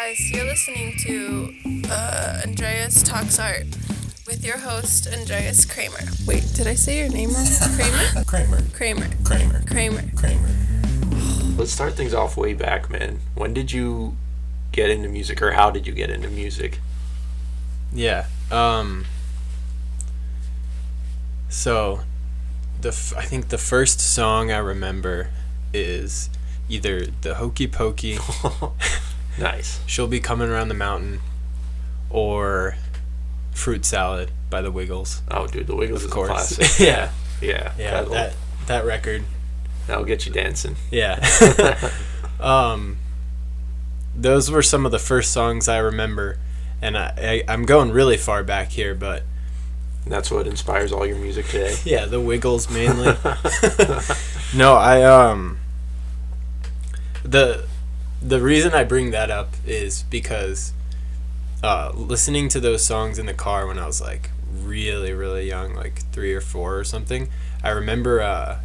guys, you're listening to Andreas Talks Art with your host, Andreas Kramer. Wait, did I say your name wrong? Kramer? Kramer. Let's start things off way back, man. When did you get into music, or how did you get into music? Yeah. So, I think the first song I remember is either the Hokey Pokey, Nice. She'll Be Coming Around the Mountain, or Fruit Salad by the Wiggles. Oh, dude, the Wiggles Of is course. a classic. Yeah, Yeah. that record. That'll get you dancing. Yeah. Those were some of the first songs I remember, and I'm going really far back here, but And that's what inspires all your music today. yeah, the Wiggles mainly. No, the reason I bring that up is because listening to those songs in the car when I was like really, really young, like 3 or 4 or something, I remember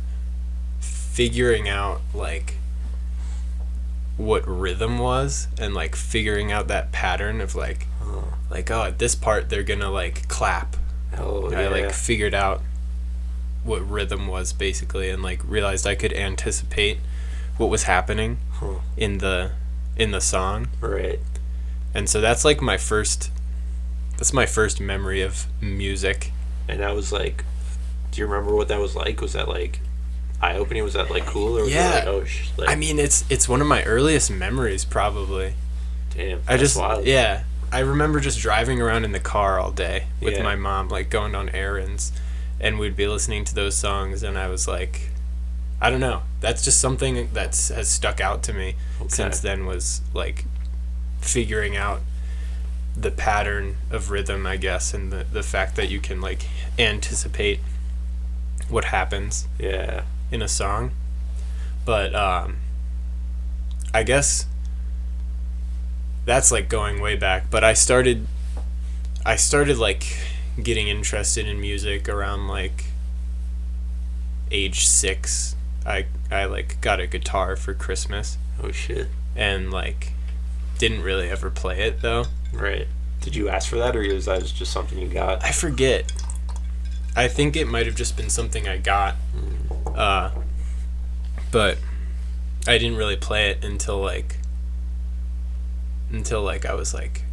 figuring out like what rhythm was, and like figuring out that pattern of like at this part they're gonna like clap. I like figured out what rhythm was basically, and like realized I could anticipate what was happening in the song. Right. And so that's like my first memory of music. And that was like, do you remember what that was like? Was that like eye-opening? Was that like cool? Or was Yeah. it like, I mean, it's one of my earliest memories probably. damn, I that's just wild. Yeah. I remember just driving around in the car all day with Yeah. my mom, like going on errands, and we'd be listening to those songs, and I was like, I don't know, that's just something that has stuck out to me since then, was like figuring out the pattern of rhythm, I guess, and the fact that you can like anticipate what happens Yeah. in a song. But I guess that's like going way back, but I started like getting interested in music around like age 6. I like got a guitar for Christmas, Oh, shit. and like didn't really ever play it though. Right. Did you ask for that, or was that just something you got? I forget. I think it might have just been something I got, but I didn't really play it until like I was like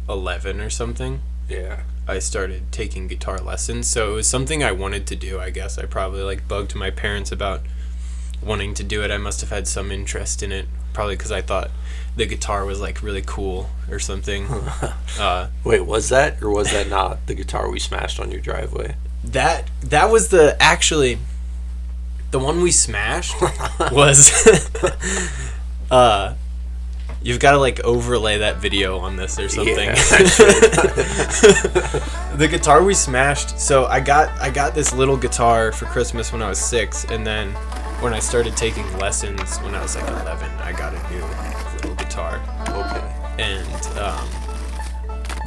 11 or something. Yeah. I started taking guitar lessons, so it was something I wanted to do, I guess. I probably like bugged my parents about wanting to do it. I must have had some interest in it, probably because I thought the guitar was like really cool or something. Wait, was that, or was that not the guitar we smashed on your driveway? That was the one we smashed was you've got to like overlay that video on this or something. Yeah, The guitar we smashed, so I got this little guitar for Christmas when I was 6, and then when I started taking lessons when I was like 11, I got a new little guitar. Okay. And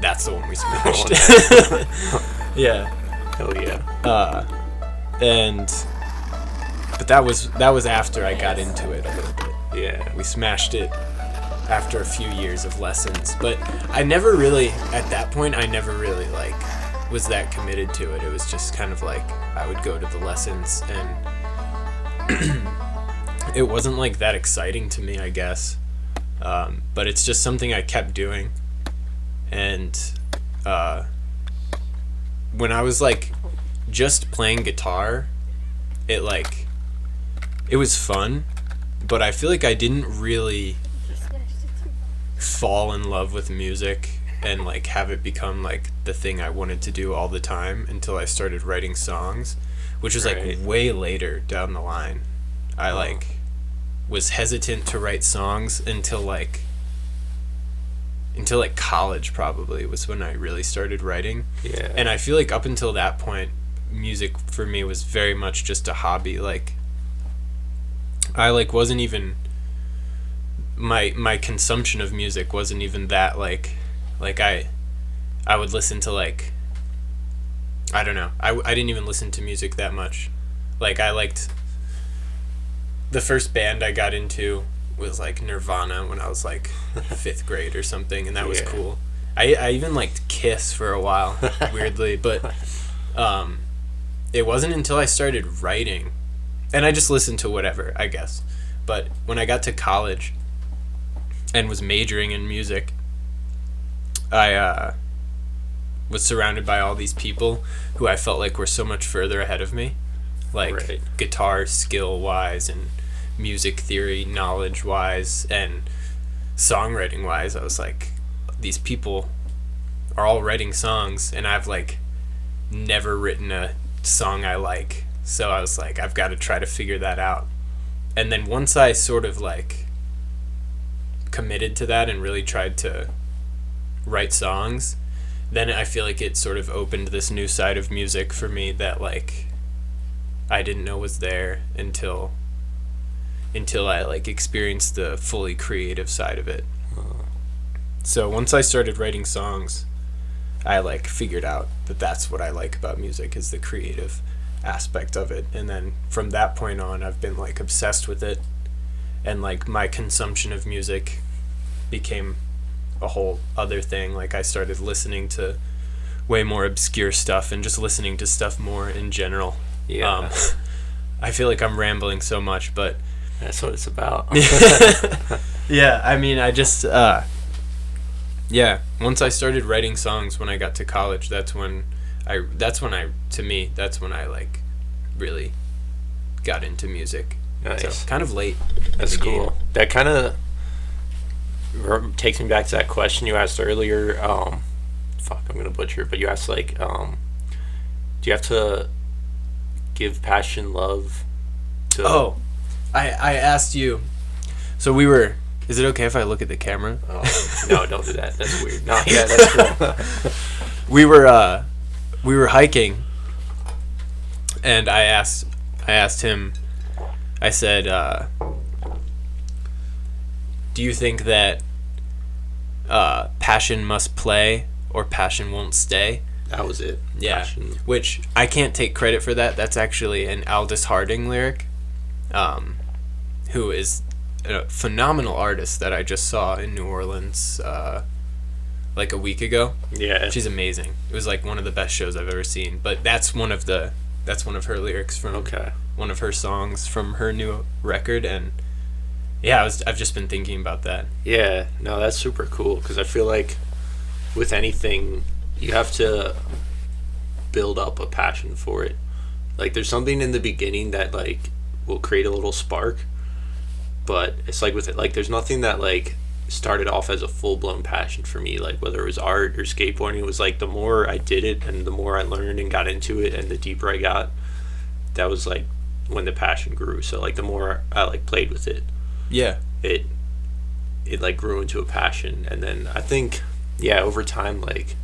that's the one we smashed. Yeah. Hell yeah. But that was after I got into it a little bit. Yeah. We smashed it after a few years of lessons, but I never really, at that point, I never really like was that committed to it. It was just kind of like I would go to the lessons, and it wasn't like that exciting to me, I guess. But it's just something I kept doing, and when I was like just playing guitar, it was fun, but I feel like I didn't really fall in love with music and like have it become like the thing I wanted to do all the time until I started writing songs, which was like way later down the line. I like was hesitant to write songs until college, probably, was when I really started writing. Yeah. And I feel like up until that point, music for me was very much just a hobby. Like I like wasn't even my consumption of music wasn't even that like I would listen to like, I don't know, I didn't even listen to music that much. Like I liked the first band I got into was like Nirvana when I was like 5th grade or something, and that was cool. I even liked Kiss for a while, weirdly, but it wasn't until I started writing, and I just listened to whatever, I guess. But when I got to college and was majoring in music, I was surrounded by all these people who I felt like were so much further ahead of me, like guitar skill wise and music theory knowledge wise and songwriting wise. I was like, these people are all writing songs, and I've like never written a song I like. So I was like, I've got to try to figure that out. And then once I sort of like committed to that and really tried to write songs, then I feel like it sort of opened this new side of music for me that like I didn't know was there until I like experienced the fully creative side of it. So once I started writing songs, I like figured out that that's what I like about music, is the creative aspect of it. And then from that point on, I've been like obsessed with it, and like my consumption of music became a whole other thing. Like I started listening to way more obscure stuff and just listening to stuff more in general. I feel like I'm rambling so much, but that's what it's about. Yeah, I mean, I just once I started writing songs when I got to college, that's when I like really got into music. Nice. So kind of late. That's cool. That kind of takes me back to that question you asked earlier. I'm gonna butcher it, but you asked like, do you have to give passion love to... I asked you, so we were... Is it okay if I look at the camera? No, don't do that. That's weird. No, yeah, that's cool. We were hiking, and I asked him, I said, do you think that passion must play or passion won't stay? That was it. Yeah, passion. Which I can't take credit for that. That's actually an Aldous Harding lyric, who is a phenomenal artist that I just saw in New Orleans like a week ago. Yeah. She's amazing. It was like one of the best shows I've ever seen. But that's one of her lyrics from one of her songs from her new record, and yeah, I've just been thinking about that. Yeah, no, that's super cool, because I feel like with anything, you have to build up a passion for it. Like, there's something in the beginning that, like, will create a little spark, but it's like with it, like, there's nothing that, like, started off as a full-blown passion for me. Like, whether it was art or skateboarding, it was, like, the more I did it and the more I learned and got into it and the deeper I got, that was, like, when the passion grew. So, like, the more I, like, played with it, yeah, it like grew into a passion. And then I think, yeah, over time, like,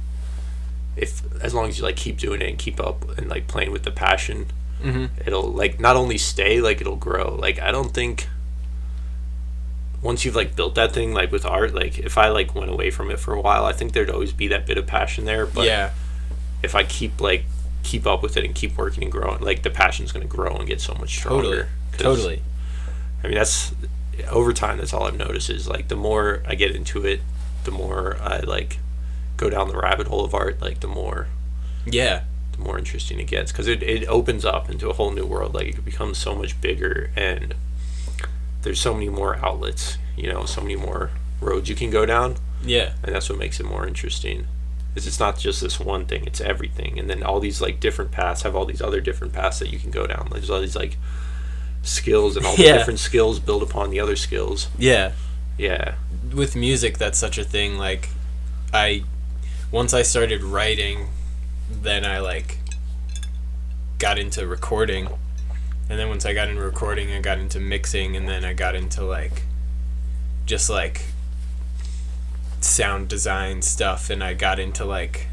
as long as you like keep doing it and keep up and like playing with the passion, it'll like not only stay, like it'll grow. Like, I don't think once you've like built that thing, like with art, like if I like went away from it for a while, I think there'd always be that bit of passion there. But yeah, if I keep up with it and keep working and growing, like the passion's gonna grow and get so much stronger. Totally. I mean, that's over time. That's all I've noticed is like the more I get into it, the more I like go down the rabbit hole of art. Like the more interesting it gets, because it opens up into a whole new world. Like it becomes so much bigger, and there's so many more outlets. You know, so many more roads you can go down. Yeah, and that's what makes it more interesting. Is it's not just this one thing; it's everything. And then all these like different paths have all these other different paths that you can go down. There's all these like skills, and all the different skills build upon the other skills. Yeah With music, that's such a thing. Like once I started writing, then I like got into recording, and then once I got into recording, I got into mixing, and then I got into like just like sound design stuff, and I got into like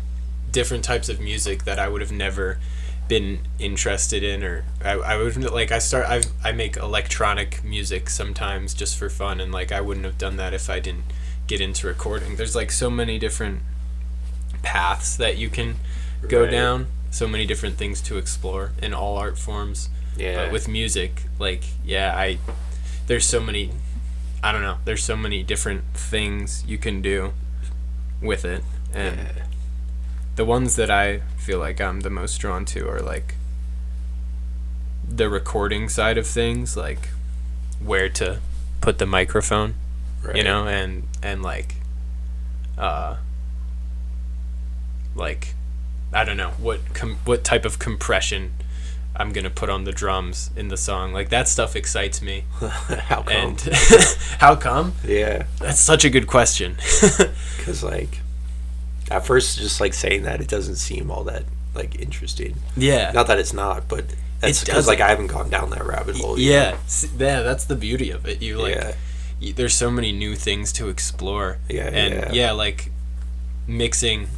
different types of music that I would have never been interested in, or I would like I make electronic music sometimes just for fun, and like I wouldn't have done that if I didn't get into recording. There's like so many different paths that you can go down, so many different things to explore in all art forms. But with music, like there's so many I don't know, there's so many different things you can do with it, and the ones that I feel like I'm the most drawn to are like the recording side of things, like where to put the microphone, you know, and like I don't know what type of compression I'm gonna put on the drums in the song. Like, that stuff excites me. How come? And how come? Yeah, that's such a good question. Because like at first, just like saying that, it doesn't seem all that like interesting. Yeah, not that it's not, but that's because like I haven't gone down that rabbit hole yet. Yeah, that's the beauty of it. You like there's so many new things to explore. Like mixing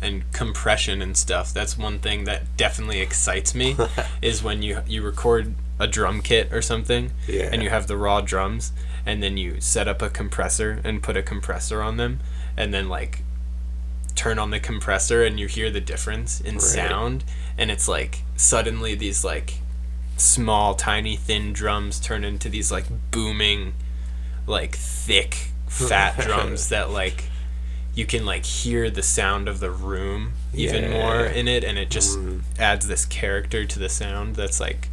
and compression and stuff. That's one thing that definitely excites me is when you record a drum kit or something, and you have the raw drums, and then you set up a compressor and put a compressor on them, and then like turn on the compressor and you hear the difference in sound, and it's like suddenly these like small tiny thin drums turn into these like booming like thick fat drums that like you can like hear the sound of the room even more in it, and it just adds this character to the sound that's like,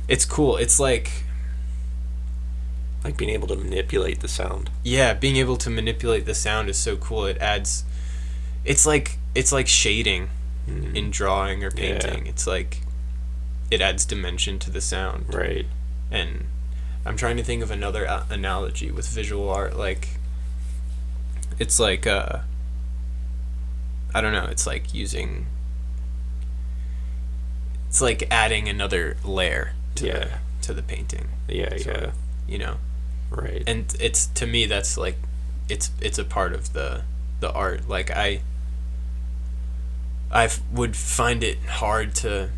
it's cool. It's like being able to manipulate the sound. Yeah, being able to manipulate the sound is so cool. It adds, it's like shading in drawing or painting. It's like it adds dimension to the sound. Right. And I'm trying to think of another analogy with visual art. Like, it's like I don't know, it's like it's like adding another layer to the painting. So, you know. Right. And it's, to me, that's like it's a part of the art. Like I would find it hard to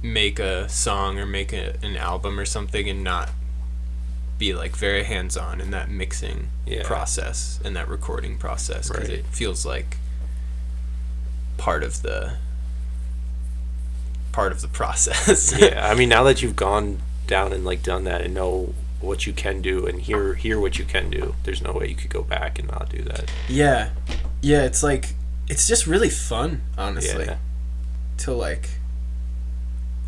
make a song or make an album or something and not be like very hands-on in that mixing process and that recording process, because it feels like part of the process. I mean, now that you've gone down and like done that and know what you can do and hear what you can do, there's no way you could go back and not do that. It's like, it's just really fun, honestly, to like,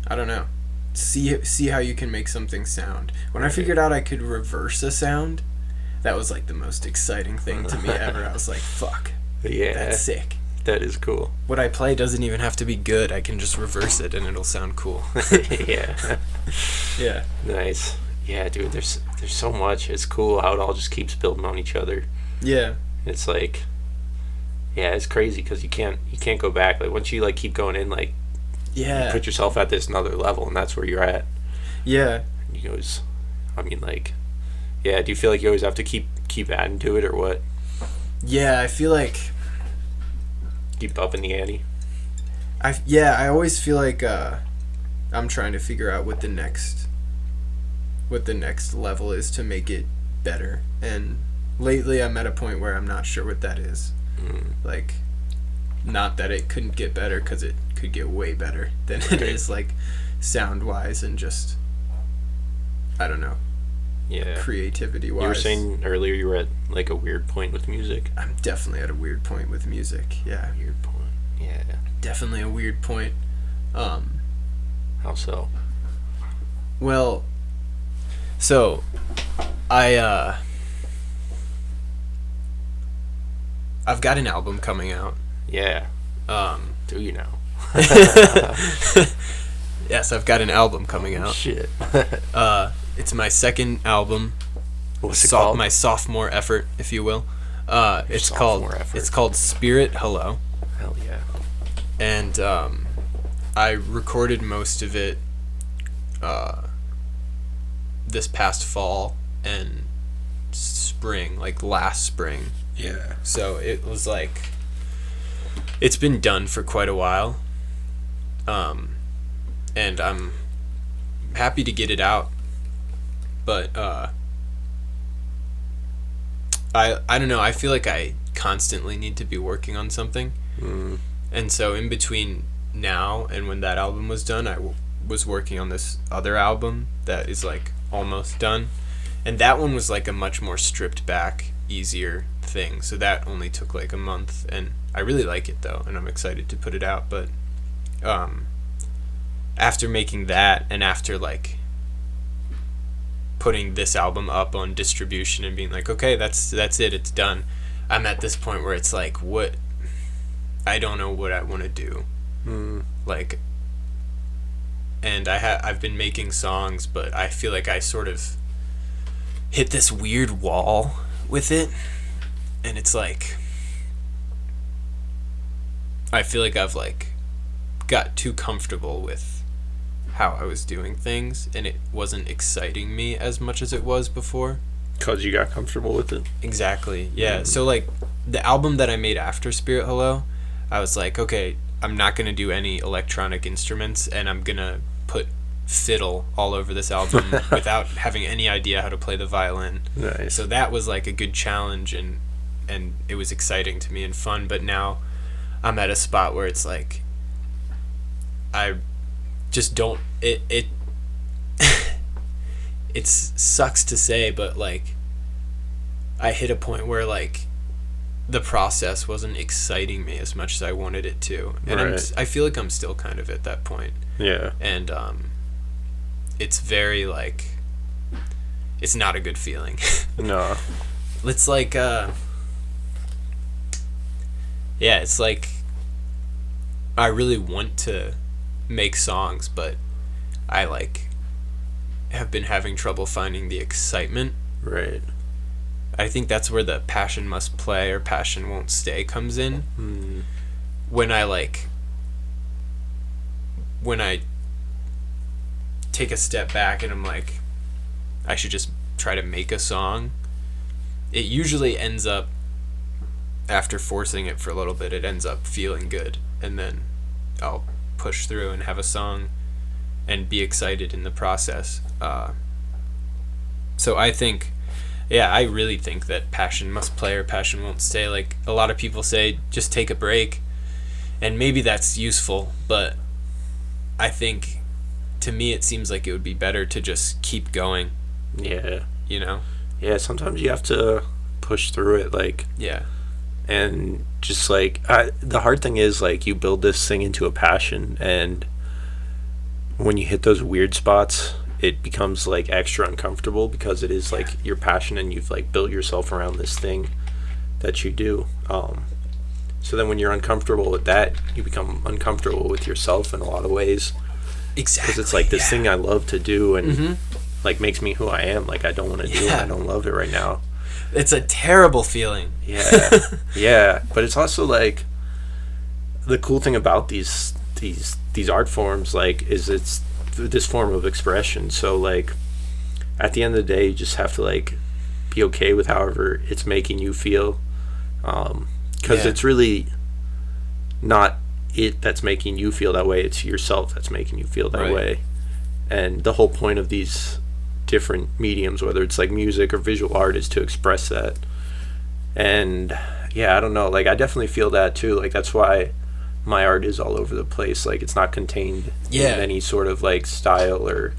I don't know, see how you can make something sound. When I figured out I could reverse a sound, that was like the most exciting thing to me ever. I was like, fuck, that's sick. That is cool. What I play doesn't even have to be good. I can just reverse it and it'll sound cool. Nice. Yeah, dude, there's so much. It's cool how it all just keeps building on each other. It's like, it's crazy because you can't go back. Like, once you like keep going in, like, you put yourself at this another level, and that's where you're at. You always, I mean, like, do you feel like you always have to keep adding to it, or what? I feel like keep up in the ante. I always feel like I'm trying to figure out what the next level is to make it better, and lately I'm at a point where I'm not sure what that is. Like, not that it couldn't get better, because it could get way better than it is, like, sound wise and just, I don't know, creativity wise. You were saying earlier you were at like a weird point with music. I'm definitely at a weird point with music. Weird point. Definitely a weird point. How so? Well, so I've got an album coming out. Do you know? Yes, I've got an album coming out. Shit. It's my second album. What's it called? My sophomore effort, if you will. It's called Spirit Hello. Hell yeah. And I recorded most of it this past fall and spring, like last spring. So it was like, it's been done for quite a while, and I'm happy to get it out, but I don't know, I feel like I constantly need to be working on something, and so in between now and when that album was done, I was working on this other album that is like almost done, And that one was like a much more stripped back, easier thing. So that only took like a month, and I really like it though, and I'm excited to put it out. But after making that, and after like putting this album up on distribution and being like, okay, that's it, it's done, I'm at this point where it's like, what, I don't know what I want to do. Like, and I've been making songs, but I feel like I sort of hit this weird wall with it, and it's like, I feel like I've like got too comfortable with how I was doing things, and it wasn't exciting me as much as it was before. Because you got comfortable with it? Exactly, yeah. So like the album that I made after Spirit Hello, I was like, okay, I'm not going to do any electronic instruments, and I'm going to put fiddle all over this album without having any idea how to play the violin. Nice. So that was like a good challenge, and it was exciting to me and fun. But now I'm at a spot where it's like, I just don't, it sucks to say, but like I hit a point where like the process wasn't exciting me as much as I wanted it to, and right. I feel like I'm still kind of at that point. Yeah. And it's very like, it's not a good feeling. No. It's like it's like I really want to make songs, but I like have been having trouble finding the excitement. Right. I think that's where the passion must play or passion won't stay comes in. When I take a step back and I'm like, I should just try to make a song, it usually ends up, after forcing it for a little bit, it ends up feeling good, and then I'll push through and have a song and be excited in the process. So I think, I really think that passion must play or passion won't stay. Like a lot of people say, just take a break, and maybe that's useful, but I think to me it seems like it would be better to just keep going. Yeah. You know? Yeah, sometimes you have to push through it, like. Yeah. And just like, the hard thing is like you build this thing into a passion, and when you hit those weird spots, it becomes like extra uncomfortable because it is like your passion, and you've like built yourself around this thing that you do. So then when you're uncomfortable with that, you become uncomfortable with yourself in a lot of ways. Exactly. Because it's like this thing I love to do, and like makes me who I am. Like I don't want to do it. I don't love it right now. It's a terrible feeling. Yeah. Yeah. But it's also like the cool thing about these art forms, like, is it's this form of expression. So like at the end of the day, you just have to like be okay with however it's making you feel, because it's really not it that's making you feel that way, it's yourself that's making you feel that way. And the whole point of these different mediums, whether it's like music or visual art, is to express that. And I don't know, like I definitely feel that too. Like that's why my art is all over the place. Like it's not contained in any sort of like style or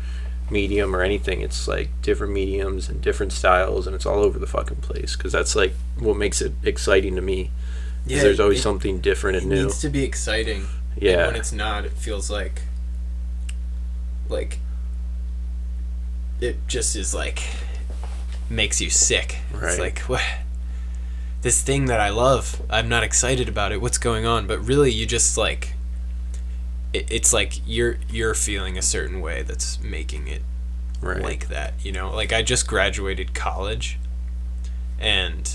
medium or anything. It's like different mediums and different styles, and it's all over the fucking place, because that's like what makes it exciting to me. Yeah, there's always something different and new. It needs to be exciting. Yeah. And when it's not, it feels like it just is like makes you sick. Right. It's like, what? This thing that I love, I'm not excited about it. What's going on? But really, you just like, it's like you're feeling a certain way that's making it like that. You know, like I just graduated college, and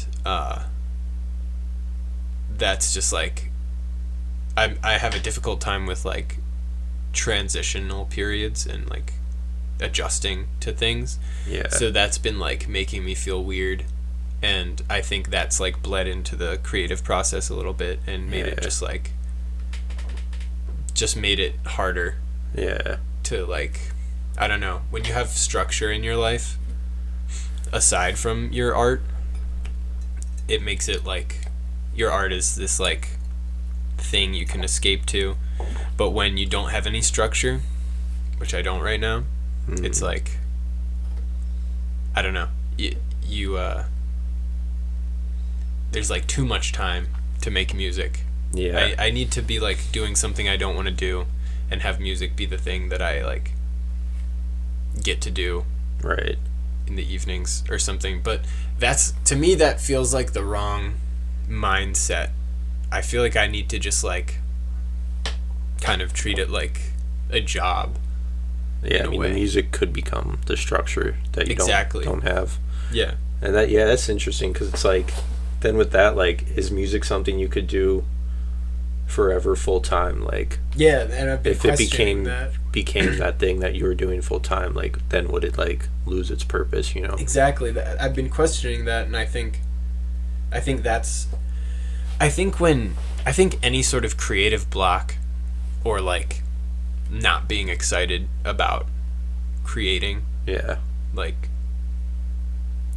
that's just like, I have a difficult time with like transitional periods and like adjusting to things. Yeah. So that's been like making me feel weird, and I think that's like bled into the creative process a little bit and made it just made it harder. Yeah. To like, I don't know, when you have structure in your life aside from your art, it makes it like your art is this like thing you can escape to. But when you don't have any structure, which I don't right now, it's like, I don't know, there's like too much time to make music. Yeah. I need to be like doing something I don't want to do and have music be the thing that I like get to do Right. in the evenings or something. But that's, to me, that feels like the wrong mindset. I feel like I need to just like kind of treat it like a job. Yeah, I mean, the music could become the structure that you don't have. Yeah. And that's interesting, because it's like, then with that, like, is music something you could do forever full time? Like, yeah, and I've been if it became that. that thing that you were doing full time, like, then would it like lose its purpose? You know? Exactly. That I've been questioning that, and I think any sort of creative block, or like not being excited about creating, yeah, like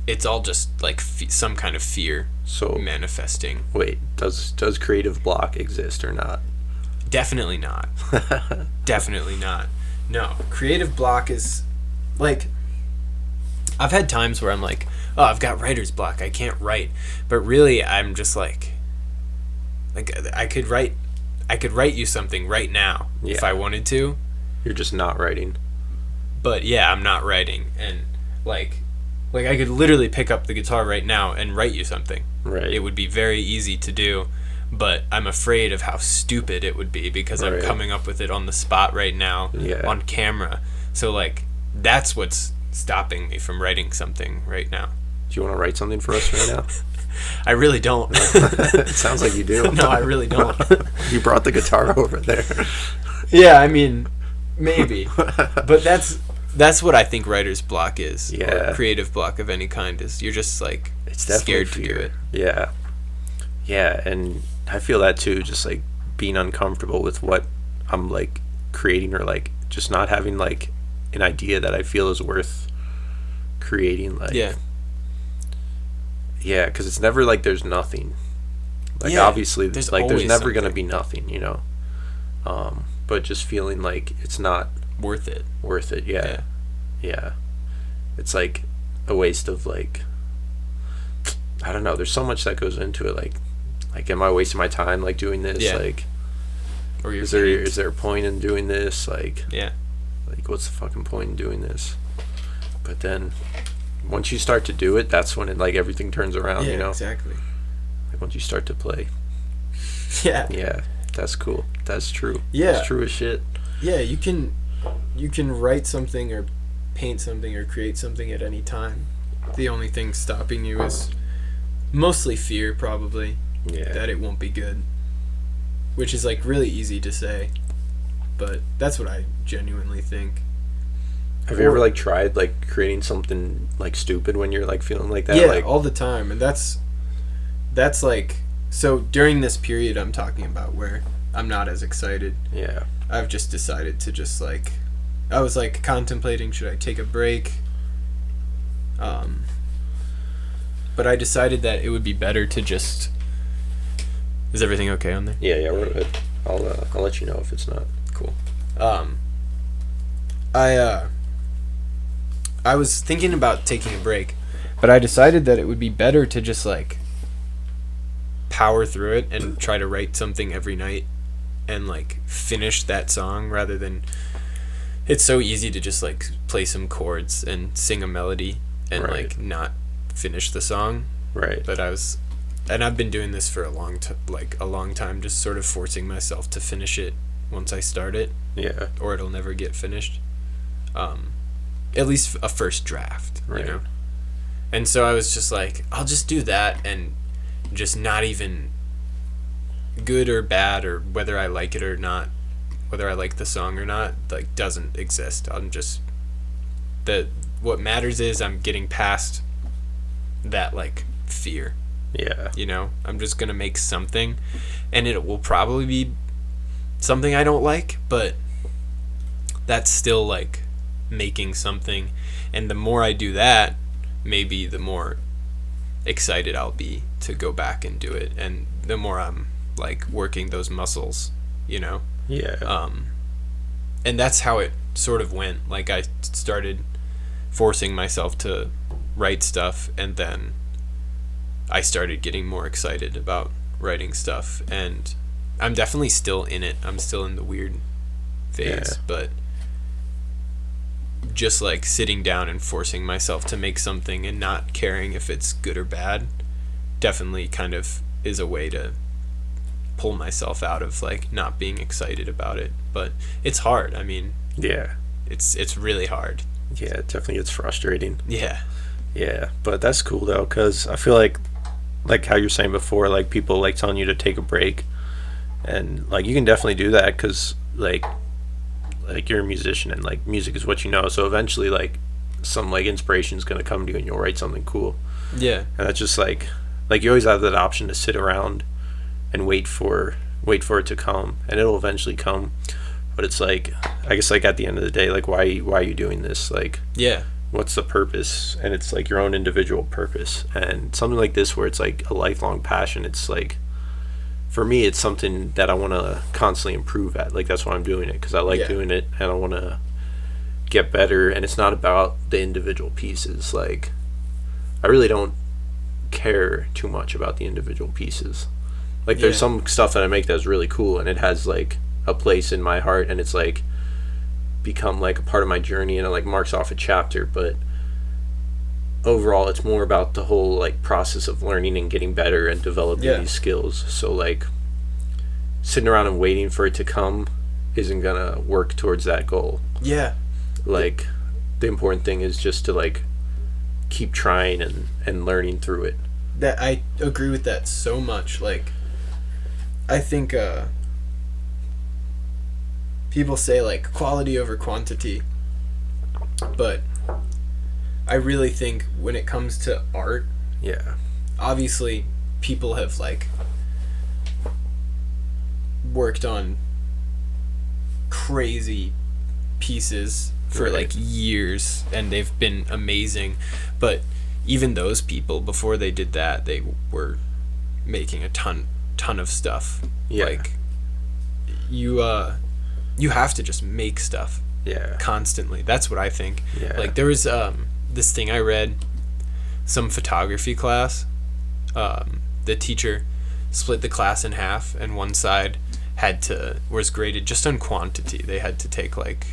it's all just like some kind of fear manifesting. Wait, does creative block exist or not? Definitely not. Definitely not. No, creative block is like, I've had times where I'm like, oh, I've got writer's block, I can't write, but really I'm just like I could write you something right now if I wanted to. You're just not writing. But yeah, I'm not writing, and like I could literally pick up the guitar right now and write you something. Right. It would be very easy to do, but I'm afraid of how stupid it would be, because I'm coming up with it on the spot right now on camera. So like that's what's stopping me from writing something right now. Do you want to write something for us right now? I really don't. It sounds like you do. No, I really don't. You brought the guitar over there. Yeah, I mean, maybe. But that's what I think writer's block is. Yeah. Or creative block of any kind is. You're just like scared to do it. Yeah. Yeah, and I feel that too, just like being uncomfortable with what I'm like creating, or like just not having like an idea that I feel is worth creating. Like, yeah, because it's never like there's nothing. Like, obviously, there's never going to be nothing, you know. But just feeling like it's not worth it. Yeah. It's like a waste of like, I don't know. There's so much that goes into it. Like, am I wasting my time like doing this? Yeah. Like, or is there a point in doing this? Like, like, what's the fucking point in doing this? But then, once you start to do it, that's when it like everything turns around. You know, exactly. Like once you start to play. Yeah, that's cool. That's true. Yeah, that's true as shit. Yeah, you can write something or paint something or create something at any time. The only thing stopping you is mostly fear, probably. Yeah. That it won't be good, which is like really easy to say, but that's what I genuinely think. Have you ever like tried like creating something like stupid when you're like feeling like that? Yeah, like, all the time. And that's like, so during this period I'm talking about where I'm not as excited. Yeah. I've just decided to just like, I was like contemplating, should I take a break? But I decided that it would be better to just, is everything okay on there? Yeah, we're good. I'll let you know if it's not. Cool. I was thinking about taking a break, but I decided that it would be better to just like power through it and try to write something every night and like finish that song, rather than, it's so easy to just like play some chords and sing a melody and like not finish the song. Right. But I've been doing this for a long time, just sort of forcing myself to finish it once I start it. Yeah. Or it'll never get finished. At least a first draft, you know? And so I was just like, I'll just do that, and just not even good or bad, or whether I like it or not, whether I like the song or not, like, doesn't exist. I'm just, what matters is I'm getting past that, like, fear. Yeah. You know? I'm just gonna make something, and it will probably be something I don't like, but that's still, like, making something. And the more I do that, maybe the more excited I'll be to go back and do it, and the more I'm like working those muscles, you know. And that's how it sort of went. Like, I started forcing myself to write stuff, and then I started getting more excited about writing stuff, and I'm definitely still in it. I'm still in the weird phase, but just like sitting down and forcing myself to make something and not caring if it's good or bad definitely kind of is a way to pull myself out of like not being excited about it. But it's hard. I mean, it's really hard. Yeah, it definitely gets frustrating. Yeah, but that's cool though, because I feel like how you're saying before, like people like telling you to take a break, and like you can definitely do that because like you're a musician and like music is what you know, so eventually like some like inspiration is going to come to you and you'll write something cool. And that's just like you always have that option to sit around and wait for it to come, and it'll eventually come. But it's like, I guess like at the end of the day, like why are you doing this? Like what's the purpose? And it's like your own individual purpose. And something like this where it's like a lifelong passion, it's like, for me, it's something that I want to constantly improve at. Like that's why I'm doing it, because I like doing it and I want to get better. And it's not about the individual pieces. Like I really don't care too much about the individual pieces. Like there's some stuff that I make that's really cool and it has like a place in my heart and it's like become like a part of my journey and it like marks off a chapter. But overall it's more about the whole like process of learning and getting better and developing these skills. So like sitting around and waiting for it to come isn't gonna work towards that goal. Like the important thing is just to like keep trying and learning through it. That I agree with that so much. Like I think people say like quality over quantity, but I really think when it comes to art, obviously people have like worked on crazy pieces for like years and they've been amazing, but even those people before they did that, they were making a ton of stuff. Like you have to just make stuff constantly. That's what I think. Like there was this thing I read, some photography class, the teacher split the class in half and one side was graded just on quantity. They had to take like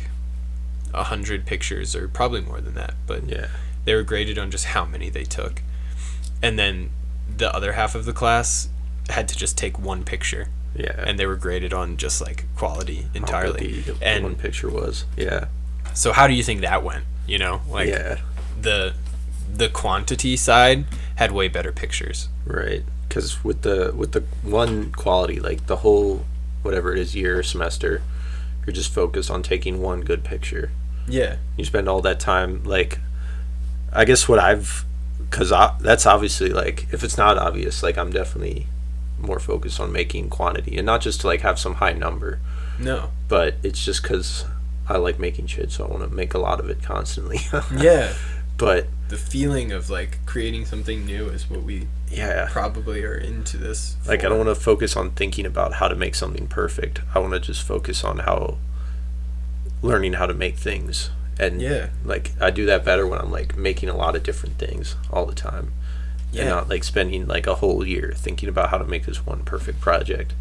100 pictures or probably more than that, but they were graded on just how many they took. And then the other half of the class had to just take one picture. And they were graded on just like quality entirely. And one picture was. So how do you think that went? You know, like the quantity side had way better pictures. Right. Because with the one quality, like the whole whatever it is year or semester, you're just focused on taking one good picture. You spend all that time like, I guess that's obviously like, if it's not obvious, like I'm definitely more focused on making quantity and not just to like have some high number. No. But it's just because I like making shit, so I want to make a lot of it constantly. But the feeling of like creating something new is what we probably are into this for. Like I don't want to focus on thinking about how to make something perfect. I want to just focus on learning how to make things. And like I do that better when I'm like making a lot of different things all the time. And not like spending like a whole year thinking about how to make this one perfect project.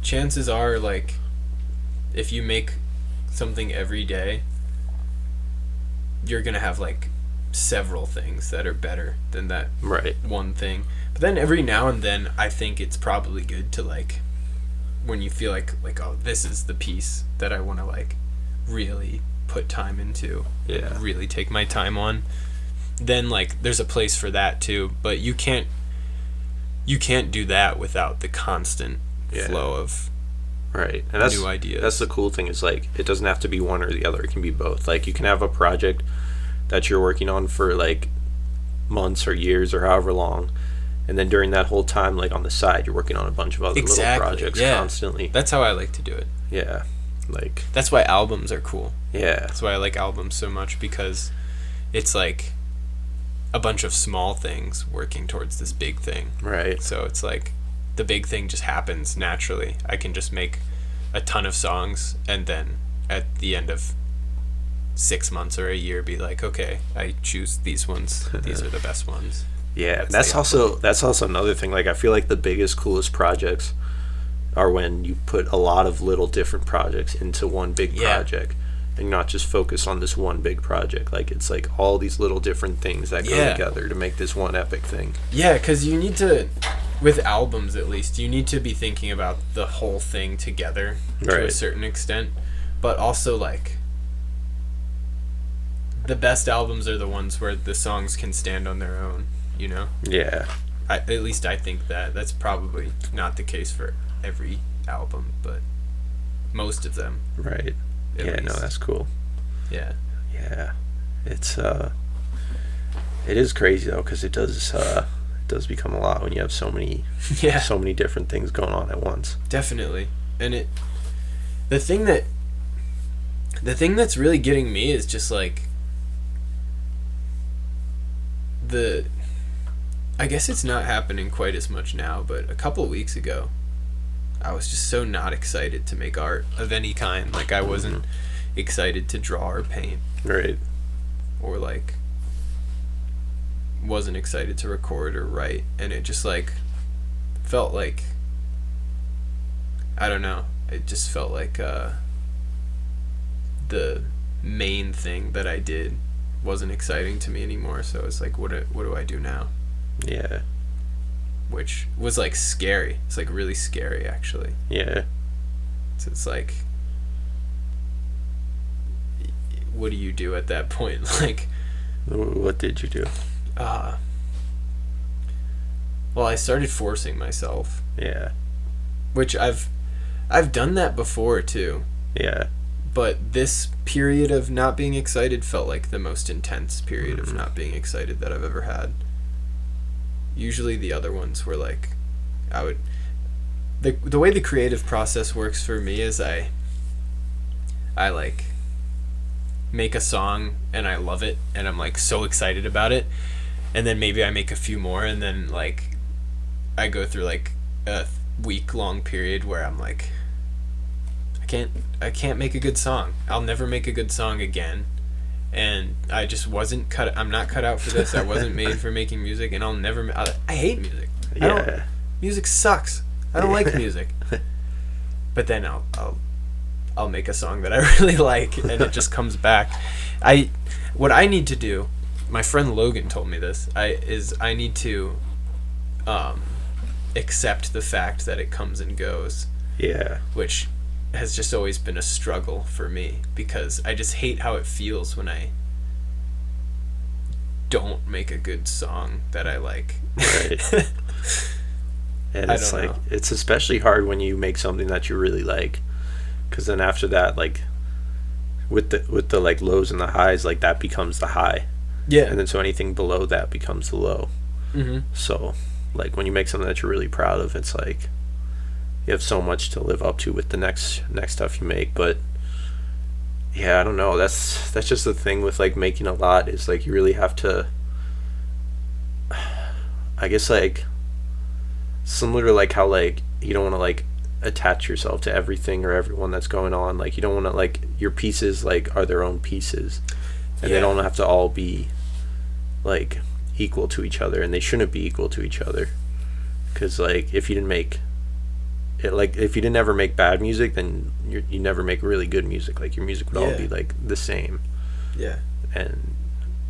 Chances are like if you make something every day, you're gonna have like several things that are better than that one thing. But then every now and then I think it's probably good to like, when you feel like oh, this is the piece that I want to like really put time into, really take my time on, then like there's a place for that too. But you can't do that without the constant flow of and that's new ideas. That's the cool thing, is like it doesn't have to be one or the other. It can be both. Like you can have a project that you're working on for like months or years or however long, and then during that whole time, like on the side, you're working on a bunch of other little projects constantly. That's how I like to do it. Like that's why albums are cool. That's why I like albums so much, because it's like a bunch of small things working towards this big thing. So it's like the big thing just happens naturally. I can just make a ton of songs, and then at the end of 6 months or a year be like, okay, I choose these ones. These are the best ones. Yeah, that's also another thing. Like, I feel like the biggest, coolest projects are when you put a lot of little different projects into one big project, and not just focus on this one big project. Like, it's like all these little different things that go together to make this one epic thing. Yeah, because you need to, with albums at least, you need to be thinking about the whole thing together to a certain extent. But also, like, the best albums are the ones where the songs can stand on their own, you know? Yeah. At least I think that. That's probably not the case for every album, but most of them. Right. Yeah, least. No, that's cool. Yeah. Yeah. It's, it is crazy, though, because it does become a lot when you have so many different things going on at once. Definitely. And the thing that's really getting me is just, like, I guess it's not happening quite as much now, but a couple of weeks ago, I was just so not excited to make art of any kind. Like, I wasn't excited to draw or paint. Right. Or, like, wasn't excited to record or write. And it just, like, felt like, I don't know, it just felt like the main thing that I did wasn't exciting to me anymore. So it's like, what do I do now? Yeah. Which was, like, scary. It's, like, really scary, actually. Yeah. So it's like, what do you do at that point? Like, what did you do? Well, I started forcing myself. Yeah. Which I've done that before, too. Yeah. But this period of not being excited felt like the most intense period of not being excited that I've ever had. Usually the other ones were like, the way the creative process works for me is I like make a song and I love it and I'm, like, so excited about it, and then maybe I make a few more, and then, like, I go through, like, a week-long period where I'm like, I can't make a good song. I'll never make a good song again. And I just I'm not cut out for this. I wasn't made for making music, and I hate music. Yeah. Music sucks. I don't like music. But then I'll make a song that I really like, and it just comes back. What I need to do, my friend Logan told me this, I need to accept the fact that it comes and goes. Yeah. Which has just always been a struggle for me, because I just hate how it feels when I don't make a good song that I like. Right. And it's like, it's especially hard when you make something that you really like, because then after that, like, with the like lows and the highs, like, that becomes the high. Yeah. And then so anything below that becomes the low. So, like, when you make something that you're really proud of, it's like you have so much to live up to with the next stuff you make. But yeah, I don't know, that's just the thing with, like, making a lot, is, like, you really have to, I guess, like, similar to, like, how, like, you don't want to, like, attach yourself to everything or everyone that's going on. Like, you don't want to, like, your pieces, like, are their own pieces, and they don't have to all be, like, equal to each other, and they shouldn't be equal to each other, because, like, if you didn't make it, like, if you didn't ever make bad music, then you never make really good music. Like, your music would all be, like, the same. Yeah. And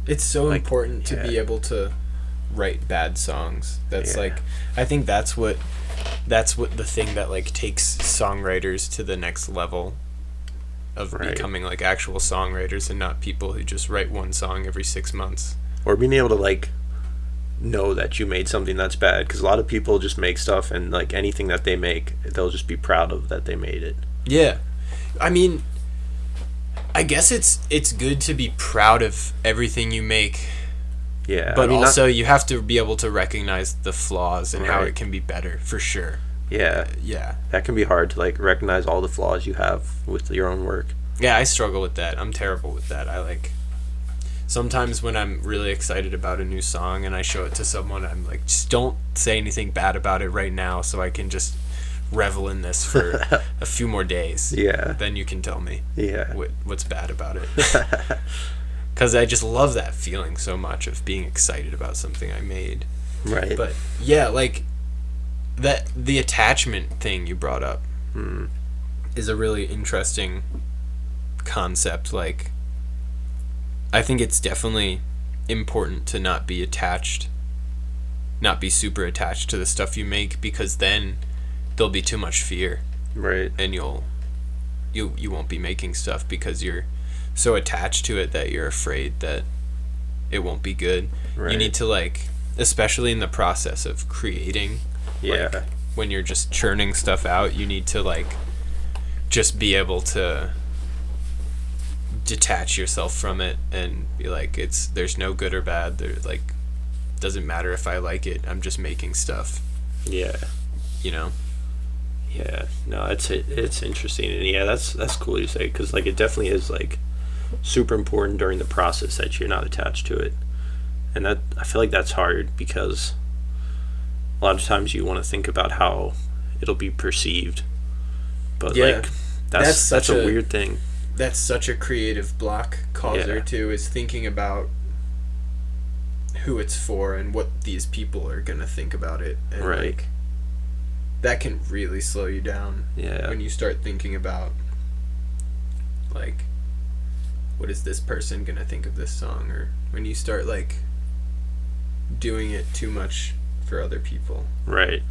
it's so, like, important to be able to write bad songs. That's like, I think that's what the thing that, like, takes songwriters to the next level of becoming, like, actual songwriters, and not people who just write one song every 6 months. Or being able to, like, know that you made something that's bad, because a lot of people just make stuff, and, like, anything that they make, they'll just be proud of that they made it. Yeah. I mean, I guess it's good to be proud of everything you make. Yeah. But also, you have to be able to recognize the flaws and how it can be better, for sure. Yeah. Yeah. That can be hard to, like, recognize all the flaws you have with your own work. Yeah, I struggle with that. I'm terrible with that. Sometimes when I'm really excited about a new song and I show it to someone, I'm like, just don't say anything bad about it right now, so I can just revel in this for a few more days. Yeah. Then you can tell me. Yeah. What's bad about it. Because I just love that feeling so much of being excited about something I made. Right. But yeah, like the attachment thing you brought up is a really interesting concept. Like, I think it's definitely important to not be super attached to the stuff you make, because then there'll be too much fear. Right. And you won't be making stuff because you're so attached to it that you're afraid that it won't be good. Right. You need to, like, especially in the process of creating, like, when you're just churning stuff out, you need to, like, just be able to detach yourself from it and be like, there's no good or bad. There, like, doesn't matter if I like it. I'm just making stuff. Yeah. You know? Yeah. No, it's interesting. And yeah, that's cool you say, because, like, it definitely is, like, super important during the process that you're not attached to it. And that, I feel like that's hard, because a lot of times you want to think about how it'll be perceived, but like that's a weird thing. That's such a creative block causer too, is thinking about who it's for and what these people are gonna think about it, and like, that can really slow you down when you start thinking about, like, what is this person gonna think of this song, or when you start, like, doing it too much for other people. Right.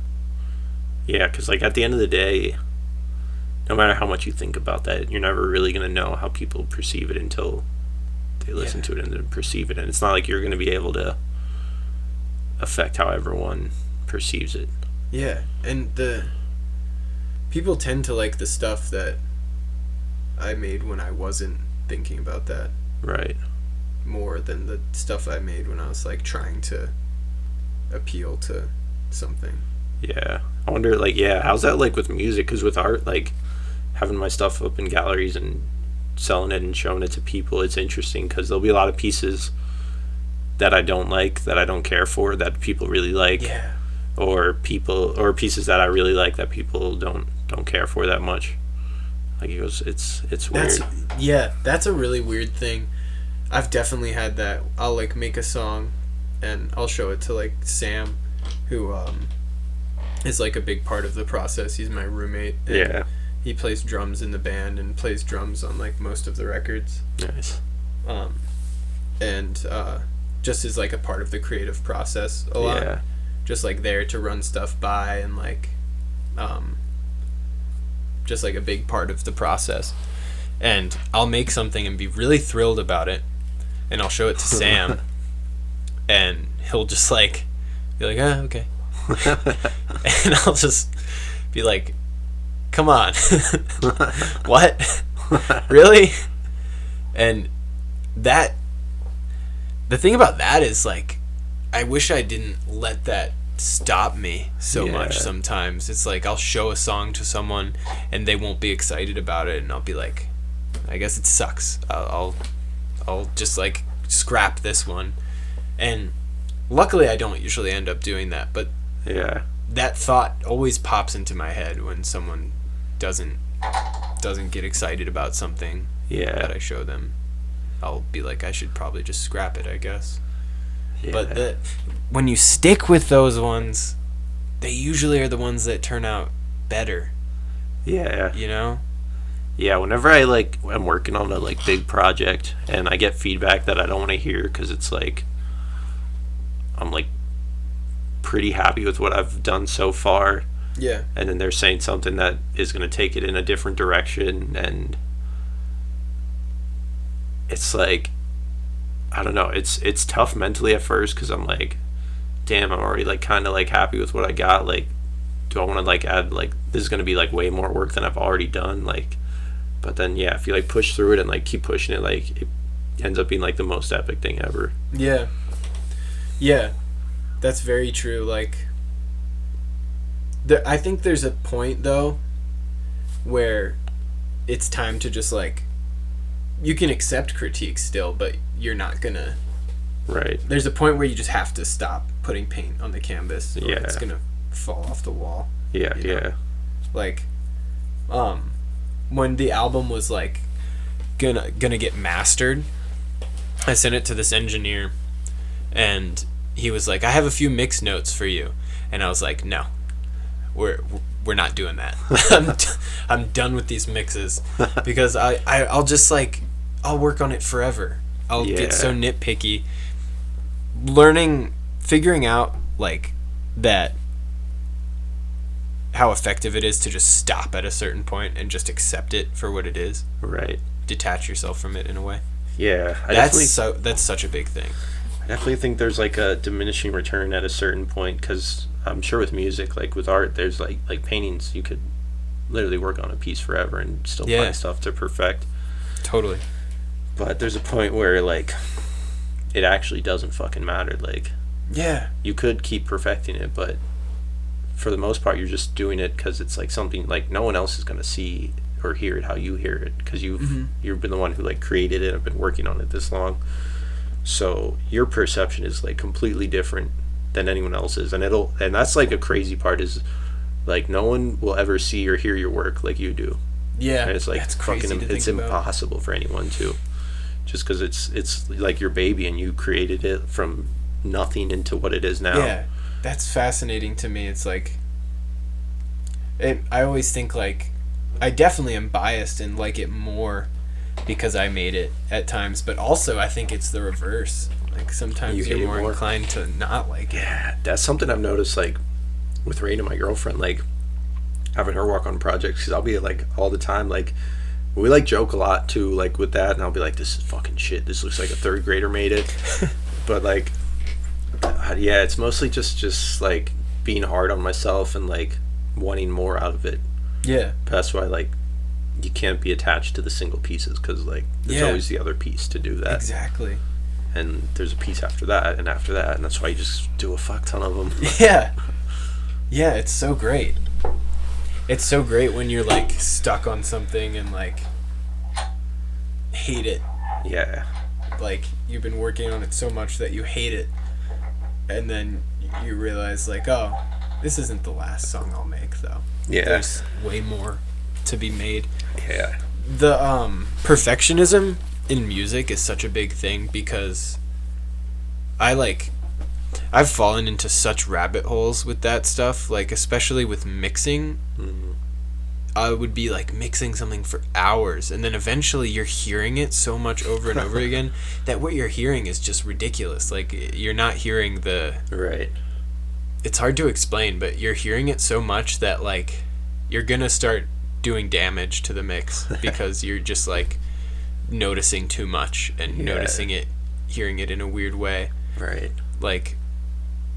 Yeah, because, like, at the end of the day, no matter how much you think about that, you're never really going to know how people perceive it until they listen to it and then perceive it. And it's not like you're going to be able to affect how everyone perceives it. Yeah, and the people tend to like the stuff that I made when I wasn't thinking about that. Right. More than the stuff I made when I was, like, trying to appeal to something. Yeah. I wonder, like, how's that, like, with music? Because with art, like, having my stuff up in galleries and selling it and showing it to people, it's interesting, because there'll be a lot of pieces that I don't like, that I don't care for, that people really like. Yeah. Or pieces that I really like that people don't care for that much. Like, it goes, it's weird. That's a really weird thing. I've definitely had that. I'll, like, make a song and I'll show it to, like, Sam, who is, like, a big part of the process. He's my roommate. And he plays drums in the band and plays drums on, like, most of the records. Nice. And just is, like, a part of the creative process a lot. Yeah. Just, like, there to run stuff by and, like, just, like, a big part of the process. And I'll make something and be really thrilled about it, and I'll show it to Sam, and he'll just, like, be like, okay. And I'll just be like, come on. What? Really? And the thing about that is, like, I wish I didn't let that stop me so much sometimes. It's like, I'll show a song to someone and they won't be excited about it, and I'll be like, I guess it sucks. I'll just, like, scrap this one. And luckily I don't usually end up doing that, but that thought always pops into my head when someone doesn't get excited about something that I show them. I'll be like, I should probably just scrap it, I guess. But when you stick with those ones, they usually are the ones that turn out better. Yeah. You know? Yeah, whenever I, like, I'm working on a, like, big project and I get feedback that I don't want to hear, because it's like, I'm, like, pretty happy with what I've done so far. Yeah. And then they're saying something that is going to take it in a different direction, and it's like, I don't know, it's tough mentally at first, because I'm like, damn, I'm already, like, kind of, like, happy with what I got. Like, do I want to, like, add, like, this is going to be, like, way more work than I've already done, like, but then if you, like, push through it and, like, keep pushing it, like, it ends up being, like, the most epic thing ever. Yeah that's very true. Like, I think there's a point, though, where it's time to just, like, you can accept critique still, but you're not gonna. Right. There's a point where you just have to stop putting paint on the canvas, or it's gonna fall off the wall. Yeah. Like, when the album was like gonna get mastered, I sent it to this engineer, and he was like, I have a few mix notes for you. And I was like, no, we're not doing that. I'm done with these mixes, because I'll just like, I'll work on it forever. I'll get so nitpicky. Figuring out like that, how effective it is to just stop at a certain point and just accept it for what it is. Right. Detach yourself from it in a way. Yeah. That's such a big thing. I definitely think there's like a diminishing return at a certain point, because I'm sure with music, like with art, there's like paintings, you could literally work on a piece forever and still find stuff to perfect. Totally. But there's a point where like it actually doesn't fucking matter. Like, yeah, you could keep perfecting it, but for the most part, you're just doing it because it's like something like no one else is gonna see or hear it how you hear it, because you've been the one who like created it and been working on it this long. So your perception is like completely different than anyone else's, and that's like a crazy part, is like no one will ever see or hear your work like you do. Yeah, and it's like it's impossible for anyone to, just because it's like your baby and you created it from nothing into what it is now. Yeah, that's fascinating to me. It's like, I always think like, I definitely am biased and like it more because I made it at times, but also I think it's the reverse. Like sometimes you're more inclined to not like it. Yeah, that's something I've noticed, like with Raina, my girlfriend, like having her work on projects, because I'll be like all the time, like we like joke a lot too, like with that, and I'll be like, this is fucking shit, this looks like a third grader made it. But like yeah, it's mostly just like being hard on myself and like wanting more out of it. Yeah, but that's why like you can't be attached to the single pieces, because like there's always the other piece to do that. Exactly. And there's a piece after that and after that, and that's why you just do a fuck ton of them. Yeah, it's so great. It's so great when you're like stuck on something and like hate it. Yeah. Like you've been working on it so much that you hate it, and then you realize like, oh, this isn't the last song I'll make though. Yeah. There's way more to be made. Yeah. The perfectionism in music is such a big thing, because I've fallen into such rabbit holes with that stuff, like especially with mixing. Mm-hmm. I would be like mixing something for hours, and then eventually you're hearing it so much over and over again that what you're hearing is just ridiculous. Like you're not hearing the right. It's hard to explain, but you're hearing it so much that like you're gonna start doing damage to the mix because you're just like noticing too much and noticing it, hearing it in a weird way. Right. Like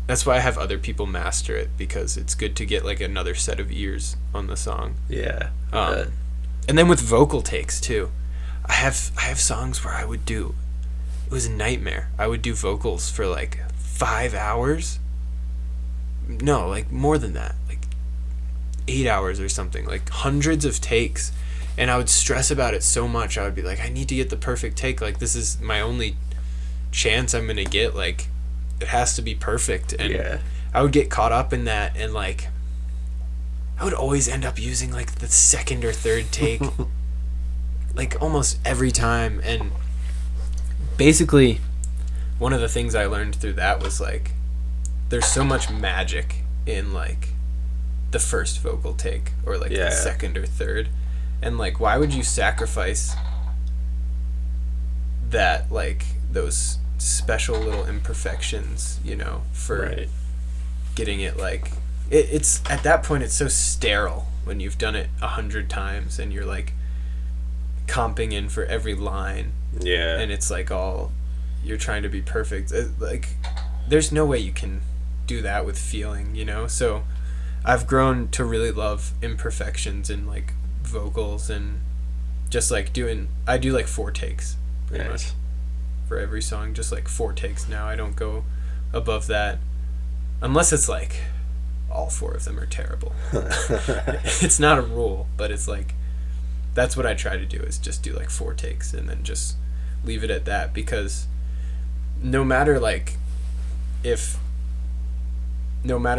that's why I have other people master it, because it's good to get like another set of ears on the song. Yeah. And then with vocal takes too. I have songs where it was a nightmare. I would do vocals for like 5 hours. No, like more than that. Like 8 hours or something. Like hundreds of takes. And I would stress about it so much. I would be like, I need to get the perfect take. Like this is my only chance I'm gonna get. Like it has to be perfect. And I would get caught up in that, and like I would always end up using like the second or third take like almost every time. And basically one of the things I learned through that was like there's so much magic in like the first vocal take or like the second or third, and like why would you sacrifice that, like those special little imperfections, you know, for getting it like it's at that point it's so sterile when you've done it 100 times and you're like comping in for every line, and it's like all you're trying to be perfect. Like there's no way you can do that with feeling, you know. So I've grown to really love imperfections in like vocals, and just like I do like 4 takes pretty much for every song, just like 4 takes now. I don't go above that unless it's like all 4 of them are terrible. It's not a rule, but it's like that's what I try to do, is just do like 4 takes and then just leave it at that, because no matter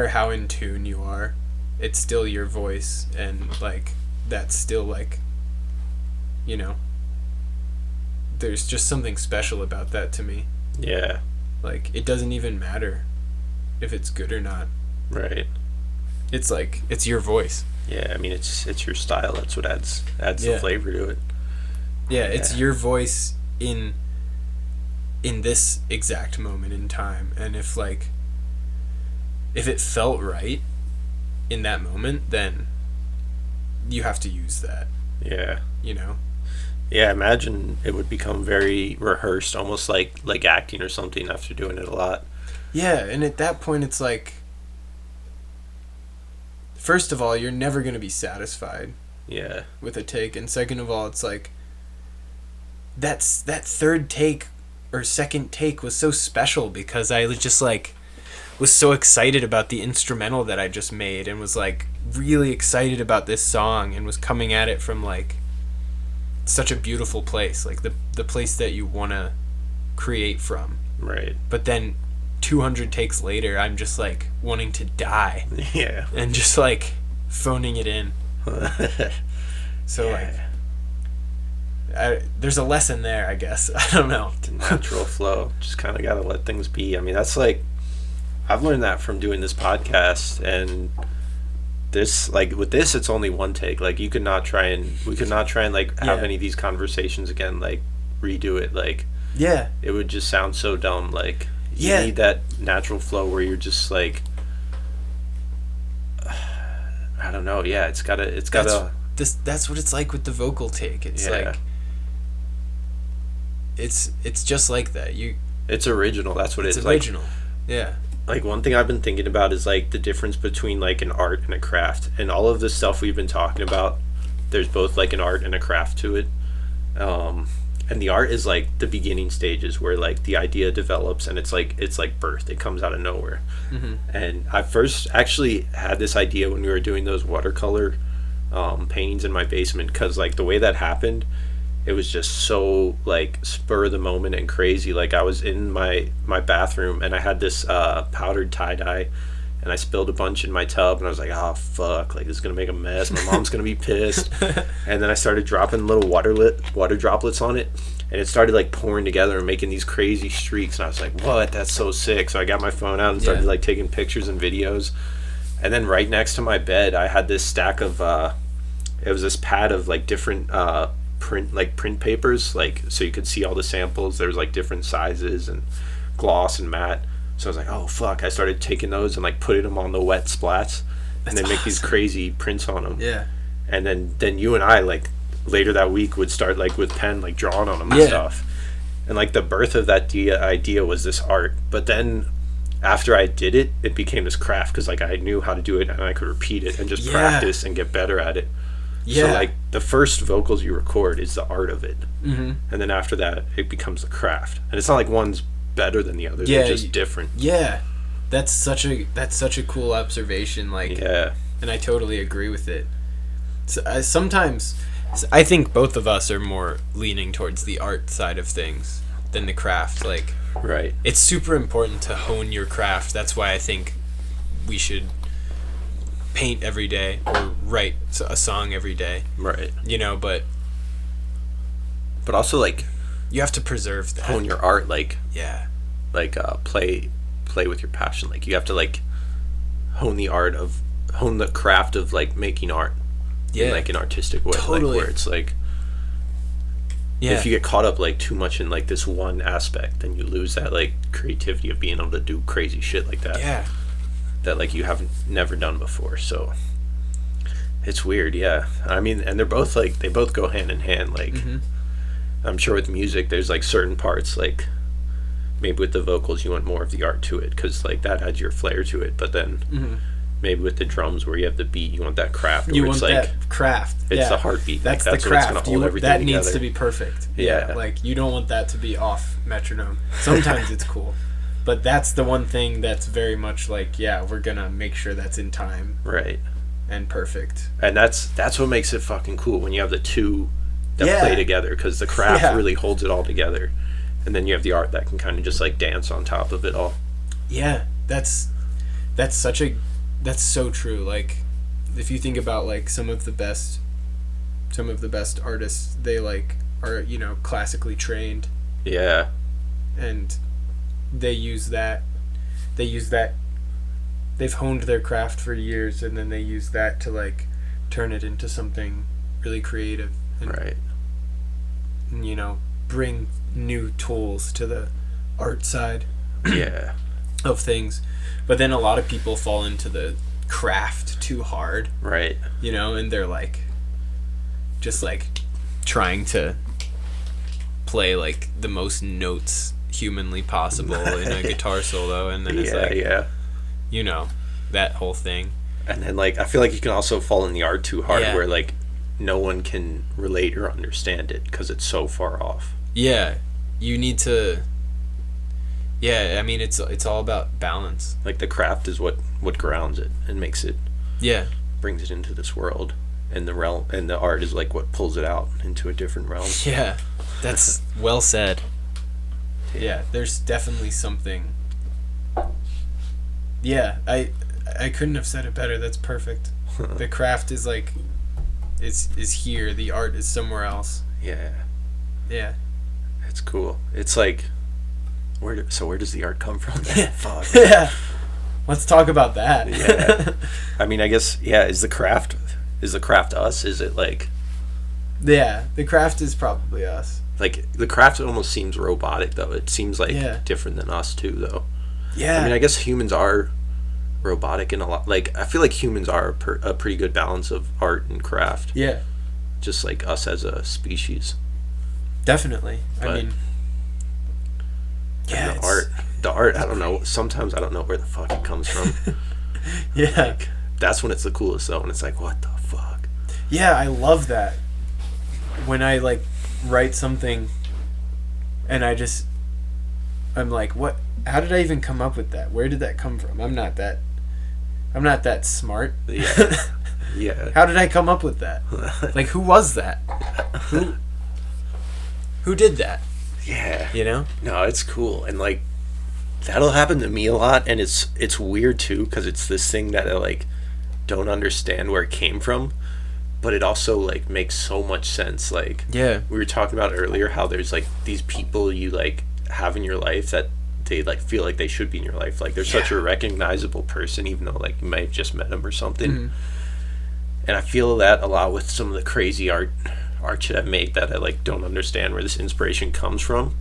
how in tune you are it's still your voice, and like that's still like, you know, there's just something special about that to me. Yeah. Like, it doesn't even matter if it's good or not. Right. It's like, it's your voice. Yeah, I mean, it's your style. That's what adds the flavor to it. Yeah, it's your voice in this exact moment in time. And if it felt right in that moment, then you have to use that. Yeah. You know? Yeah, imagine it would become very rehearsed, almost like acting or something after doing it a lot. Yeah, and at that point it's like, first of all, you're never going to be satisfied. Yeah. With a take, and second of all, it's like that third take or second take was so special because I was just like was so excited about the instrumental that I just made, and was like really excited about this song, and was coming at it from like such a beautiful place, like the place that you want to create from. Right. But then 200 takes later, I'm just like wanting to die. Yeah. And just like phoning it in. So there's a lesson there, I guess. I don't know. The natural flow. Just kind of got to let things be. I mean, that's like, I've learned that from doing this podcast, and this, like, with this, it's only one take. Like, we could not try and like have any of these conversations again, like redo it. Like, yeah, it would just sound so dumb. Like, you need that natural flow where you're just like, I don't know. Yeah, it's gotta. That's what it's like with the vocal take. It's like, it's just like that. It's original. That's what it's original. Like, yeah. Like, one thing I've been thinking about is like the difference between like an art and a craft, and all of the stuff we've been talking about. There's both like an art and a craft to it. And the art is like the beginning stages where like the idea develops, and it's like birth. It comes out of nowhere. Mm-hmm. And I first actually had this idea when we were doing those watercolor paintings in my basement, because like the way that happened, it was just so like spur of the moment and crazy. Like, I was in my bathroom, and I had this powdered tie-dye, and I spilled a bunch in my tub, and I was like, oh fuck, like, this is gonna make a mess, my mom's gonna be pissed. And then I started dropping little water droplets on it, and it started like pouring together and making these crazy streaks, and I was like, what, that's so sick. So I got my phone out and started like taking pictures and videos. And then right next to my bed, I had this stack of it was this pad of like different print papers, like, so you could see all the samples. There was like different sizes and gloss and matte. So I was like, oh fuck, I started taking those and like putting them on the wet splats, and then make these crazy prints on them. Yeah. And then you and I, like, later that week would start like with pen, like drawing on them and stuff. And like the birth of that idea was this art. But then after I did it, it became this craft, because like I knew how to do it, and I could repeat it and just practice and get better at it. So like the first vocals you record is the art of it. Mm-hmm. And then after that, it becomes the craft. And it's not like one's better than the other. They're just different. Yeah. That's such a cool observation. Like, and I totally agree with it. So, sometimes I think both of us are more leaning towards the art side of things than the craft. Like, right. It's super important to hone your craft. That's why I think we should paint every day or write a song every day. Right. You know, but also like you have to preserve that. Hone your art, like play with your passion. Like, you have to like hone the craft of like making art in like an artistic way. Totally. Like, where it's like, if you get caught up like too much in like this one aspect, then you lose that like creativity of being able to do crazy shit like that. Yeah. That like you haven't never done before. So it's weird. Yeah. I mean, and they're both like, they both go hand in hand. Like, I'm sure with music there's like certain parts, like maybe with the vocals you want more of the art to it, because like that adds your flair to it. But then maybe with the drums where you have the beat, you want that craft. You want like, that craft. It's the heartbeat. That's the craft. What's gonna hold everything that together. Needs to be perfect. Yeah. Like, you don't want that to be off metronome. Sometimes it's cool, but that's the one thing that's very much like, we're gonna make sure that's in time. Right. And perfect. And that's what makes it fucking cool, when you have the two that play together, because the craft really holds it all together, and then you have the art that can kind of just like dance on top of it all. Yeah, that's so true. Like, if you think about like some of the best artists, they like are, you know, classically trained. Yeah. And they use that they've honed their craft for years, and then they use that to like turn it into something really creative and, right. and, you know, bring new tools to the art side yeah. of things. But then a lot of people fall into the craft too hard, right, you know, and they're like just like trying to play like the most notes humanly possible in a guitar solo, and then it's you know, that whole thing. And then like I feel like you can also fall in the art too hard, where like no one can relate or understand it because it's so far off. Yeah, you need to. Yeah, I mean it's all about balance. Like the craft is what grounds it and makes it. Yeah. Brings it into this world, and the realm, and the art is like what pulls it out into a different realm. Yeah, that's well said. Yeah, there's definitely something. Yeah, I couldn't have said it better. That's perfect. The craft is like, is here. The art is somewhere else. Yeah. Yeah. It's cool. It's like, where does the art come from? Yeah. Fuck. Yeah. Let's talk about that. Yeah. I mean, I guess, yeah, is the craft us? Is it like... Yeah, the craft is probably us. Like, the craft almost seems robotic, though. It seems like different than us, too, though. Yeah. I mean, I guess humans are robotic in a lot. Like, I feel like humans are a pretty good balance of art and craft. Yeah. Just like us as a species. Definitely. But, I mean... Yeah, the art, I don't know. Sometimes I don't know where the fuck it comes from. Yeah. Like, that's when it's the coolest, though. And it's like, what the fuck? Yeah, I love that. When I, like, write something and I'm like, what? How did I even come up with that? Where did that come from? I'm not that smart. Yeah. Yeah. How did I come up with that? Like, who was that? Who did that? Yeah. You know? No, it's cool. And, like, that'll happen to me a lot. And it's weird, too, because it's this thing that I, like, don't understand where it came from. But it also, like, makes so much sense. Like, yeah, we were talking about earlier how there's, like, these people you, like, have in your life that they, like, feel like they should be in your life. Like, they're such a recognizable person, even though, like, you might have just met them or something. Mm-hmm. And I feel that a lot with some of the crazy art shit I've made that I, like, don't understand where this inspiration comes from.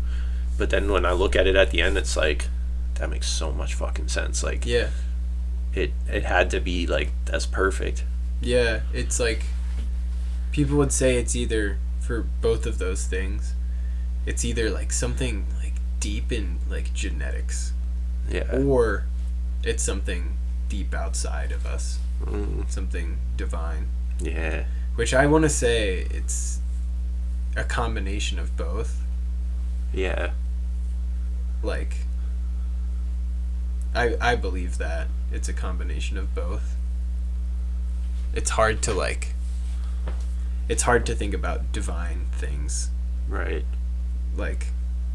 But then when I look at it at the end, it's like, that makes so much fucking sense. Like, yeah, it had to be, like, that's perfect. Yeah, it's like, people would say it's either, for both of those things, it's either, like, something, like, deep in, like, genetics. Yeah. Or it's something deep outside of us. Something divine. Yeah. Which I want to say it's a combination of both. Yeah. Like, I believe that it's a combination of both. It's hard to think about divine things. Right. Like,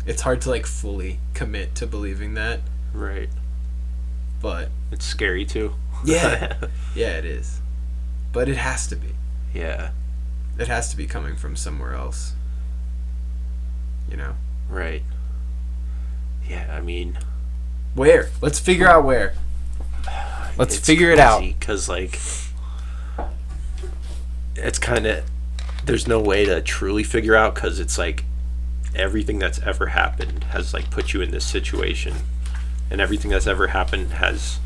it's hard to, like, fully commit to believing that. Right. But it's scary too. Yeah. Yeah, it is. But it has to be. Yeah. It has to be coming from somewhere else. You know? Right. Yeah, I mean... Where? Let's figure out where. Let's figure it out. Because, like... It's kind of... There's no way to truly figure out, because it's like... Everything that's ever happened has, like, put you in this situation. And everything that's ever happened has...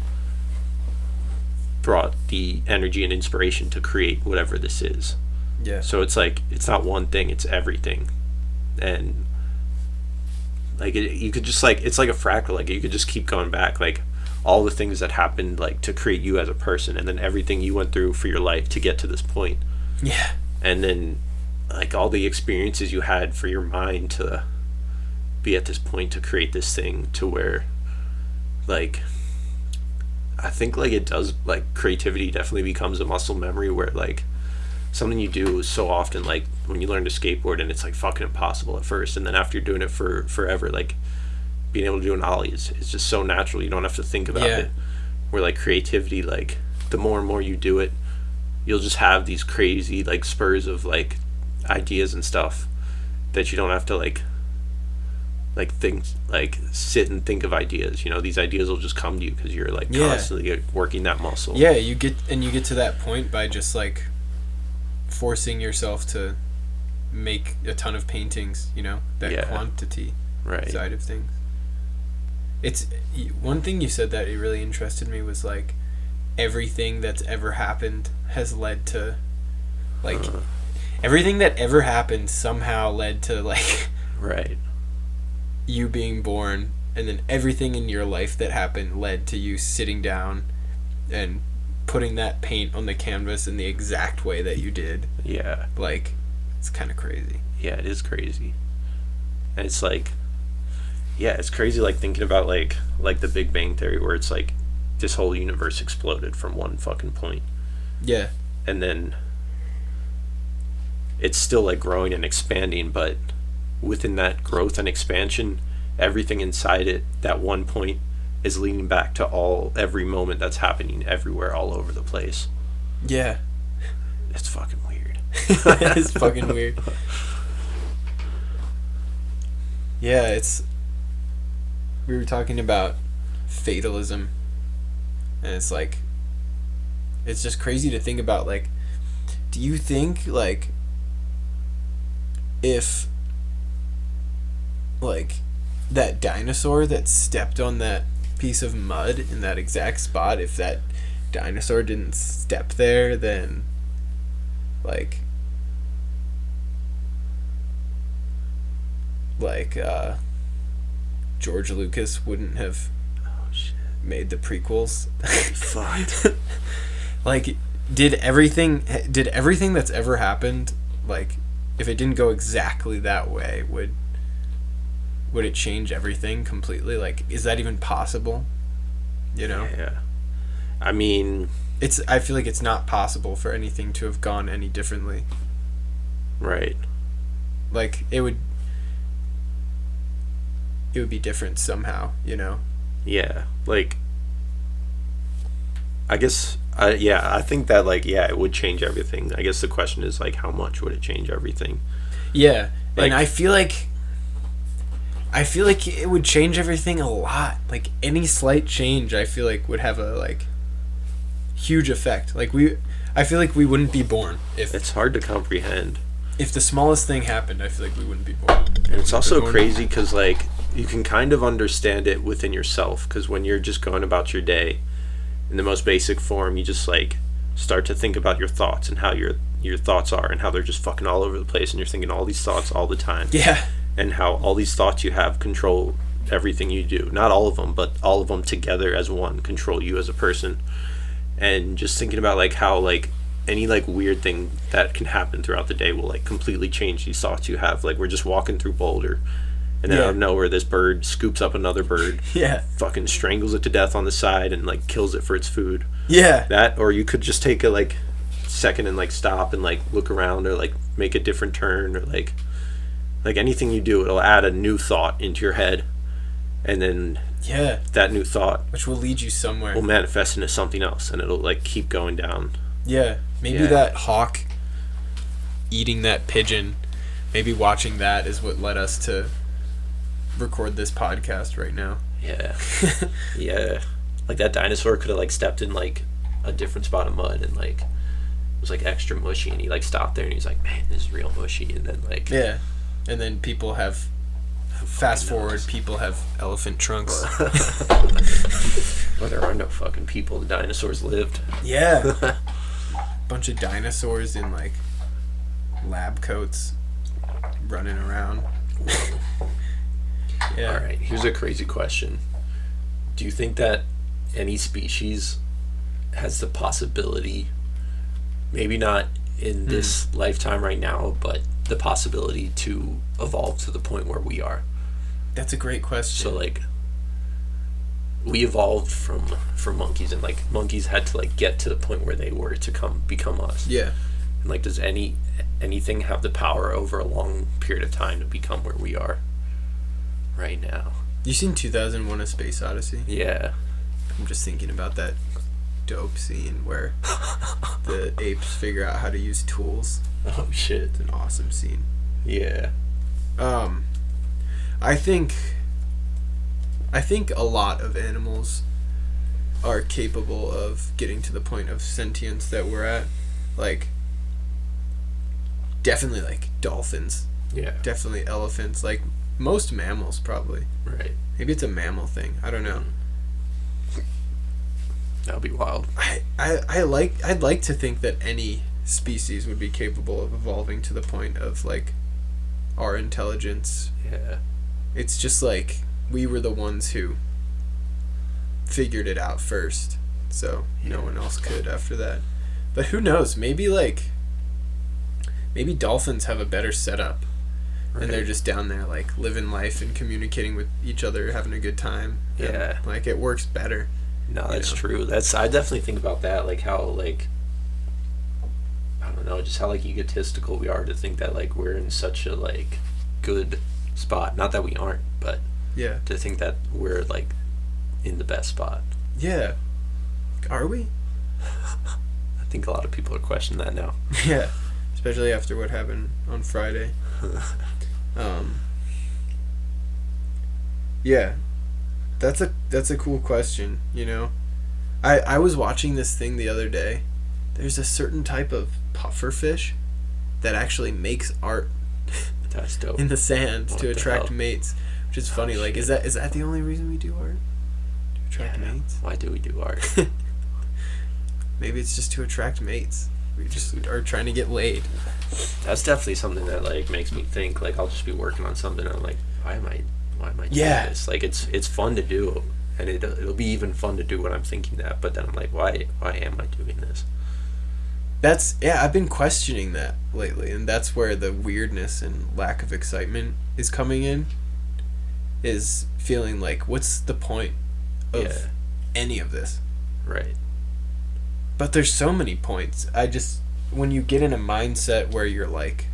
brought the energy and inspiration to create whatever this is. Yeah. So it's like, it's not one thing, it's everything. And like you could just, like, it's like a fractal, like you could just keep going back, like all the things that happened, like, to create you as a person, and then everything you went through for your life to get to this point. Yeah. And then like all the experiences you had for your mind to be at this point to create this thing, to where, like, I think, like, it does, like, creativity definitely becomes a muscle memory where, like, something you do is so often, like, when you learn to skateboard and it's, like, fucking impossible at first, and then after you're doing it for forever, like, being able to do an ollie is just so natural, you don't have to think about it. Where, like, creativity, like, the more and more you do it, you'll just have these crazy like spurs of like ideas and stuff that you don't have to like think, like sit and think of ideas. You know, these ideas will just come to you because you're like constantly working that muscle. Yeah, you get to that point by just like forcing yourself to make a ton of paintings, you know, that quantity side of things. It's one thing you said that it really interested me was like everything that's ever happened has led to like everything that ever happened somehow led to like you being born, and then everything in your life that happened led to you sitting down and putting that paint on the canvas in the exact way that you did. Yeah. Like, it's kind of crazy. Yeah, it is crazy. And it's like, yeah, it's crazy like thinking about like the Big Bang Theory, where it's like this whole universe exploded from one fucking point. Yeah. And then it's still like growing and expanding, but within that growth and expansion, everything inside it, that one point, is leading back to every moment that's happening everywhere, all over the place. Yeah. It's fucking weird. It's fucking weird. Yeah, we were talking about fatalism, and it's like, it's just crazy to think about, like, do you think, like, if, like, that dinosaur that stepped on that piece of mud in that exact spot, if that dinosaur didn't step there, then, like, George Lucas wouldn't have made the prequels. Fucked. Like, did everything that's ever happened, like, if it didn't go exactly that way, would it change everything completely? Like, is that even possible? You know? Yeah. I mean, I feel like it's not possible for anything to have gone any differently. Right. Like, it would be different somehow, you know? Yeah. Like, I guess, I think that, like, yeah, it would change everything. I guess the question is, like, how much would it change everything? Yeah. Like, and I feel like it would change everything a lot. Like, any slight change, I feel like, would have a, like, huge effect. Like, I feel like we wouldn't be born if... It's hard to comprehend. If the smallest thing happened, I feel like we wouldn't be born. And it's also crazy because, like, you can kind of understand it within yourself, because when you're just going about your day in the most basic form, you just, like, start to think about your thoughts and how your thoughts are and how they're just fucking all over the place, and you're thinking all these thoughts all the time. Yeah. And how all these thoughts you have control everything you do. Not all of them, but all of them together as one control you as a person. And just thinking about, like, how, like, any, like, weird thing that can happen throughout the day will, like, completely change these thoughts you have. Like, we're just walking through Boulder, and then out of nowhere, this bird scoops up another bird. Yeah. Fucking strangles it to death on the side and, like, kills it for its food. Yeah. That, or you could just take a, like, second and, like, stop and, like, look around, or, like, make a different turn, or, like anything you do, it'll add a new thought into your head, and then that new thought, which will lead you somewhere, will manifest into something else, and it'll, like, keep going down. Yeah. Maybe that hawk eating that pigeon, maybe watching that is what led us to record this podcast right now. Yeah. Yeah. Like, that dinosaur could have, like, stepped in, like, a different spot of mud, and, like, it was, like, extra mushy, and he, like, stopped there, and he's like, man, this is real mushy, and then, like... Yeah. And then people have... Fast forward, people have elephant trunks. Well, there are no fucking people. The dinosaurs lived. Yeah. Bunch of dinosaurs in, like, lab coats running around. Yeah. All right, here's a crazy question. Do you think that any species has the possibility, maybe not in this lifetime right now, but the possibility to evolve to the point where we are? That's a great question. So, like, we evolved from monkeys, and, like, monkeys had to, like, get to the point where they were to become us. Yeah. And, like, does anything have the power over a long period of time to become where we are right now? You seen 2001: A Space Odyssey? Yeah. I'm just thinking about that dope scene where the apes figure out how to use tools. Oh shit. It's an awesome scene. Yeah. I think a lot of animals are capable of getting to the point of sentience that we're at. Like, definitely, like, dolphins. Yeah. Definitely elephants. Like, most mammals, probably. Right. Maybe it's a mammal thing. I don't know. That would be wild. I'd like to think that any species would be capable of evolving to the point of, like, our intelligence. Yeah. It's just like we were the ones who figured it out first, so no one else could after that. But who knows? Maybe dolphins have a better setup, and they're just down there like living life and communicating with each other, having a good time. Yeah, and, like, it works better. No, that's true. I definitely think about that, like how, like, I don't know, just how, like, egotistical we are to think that, like, we're in such a, like, good spot. Not that we aren't, but yeah, to think that we're, like, in the best spot. Yeah. Are we? I think a lot of people are questioning that now. Yeah, especially after what happened on Friday. Yeah, that's a cool question, you know. I was watching this thing the other day. There's a certain type of pufferfish that actually makes art. That's dope. In the sand to attract hell? mates, which is funny. Like, is that the only reason we do art? To attract mates? Why do we do art? Maybe it's just to attract mates. We just are trying to get laid. That's definitely something that, like, makes me think. Like, I'll just be working on something and I'm like, why am I doing this? Like, it's fun to do, and it'll be even fun to do when I'm thinking that. But then I'm like, why am I doing this? I've been questioning that lately, and that's where the weirdness and lack of excitement is coming in. Is feeling like, what's the point of any of this? Right. But there's so many points. When you get in a mindset where you're, like,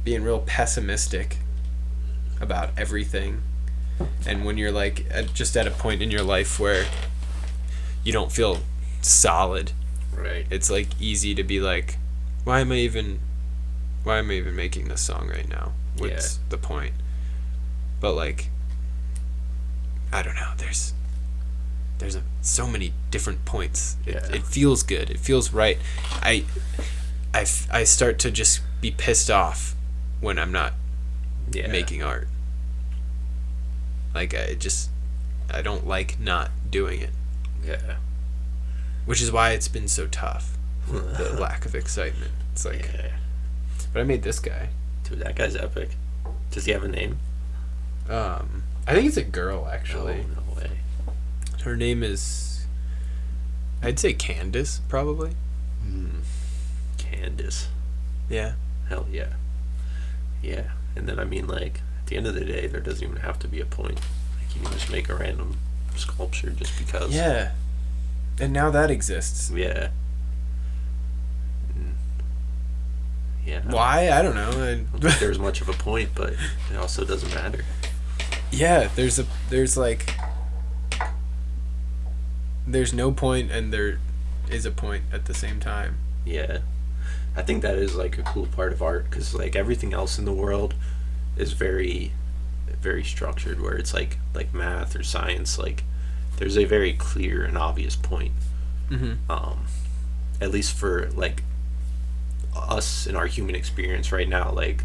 being real pessimistic about everything, and when you're, like, at a point in your life where you don't feel solid, right, it's, like, easy to be like, why am I even making this song right now? What's the point? But, like, I don't know, there's so many different points. It feels good. It feels right. I start to just be pissed off when I'm not making art. Like, I don't like not doing it. Yeah. Which is why it's been so tough. The lack of excitement. It's like, but I made this guy. Dude, that guy's epic. Does he have a name? I think it's a girl, actually. Oh, no way. Her name is, I'd say Candace, probably. Candace. Yeah. Hell yeah. Yeah. And then, I mean, like, at the end of the day, there doesn't even have to be a point. Like, you can just make a random sculpture just because. Yeah. And now that exists. Yeah. Yeah. Why? I don't know. I don't think there's much of a point, but it also doesn't matter. Yeah, there's no point and there is a point at the same time. Yeah. I think that is, like, a cool part of art, because, like, everything else in the world is very, very structured, where it's like math or science, like, there's a very clear and obvious point. At least for, like, us in our human experience right now, like,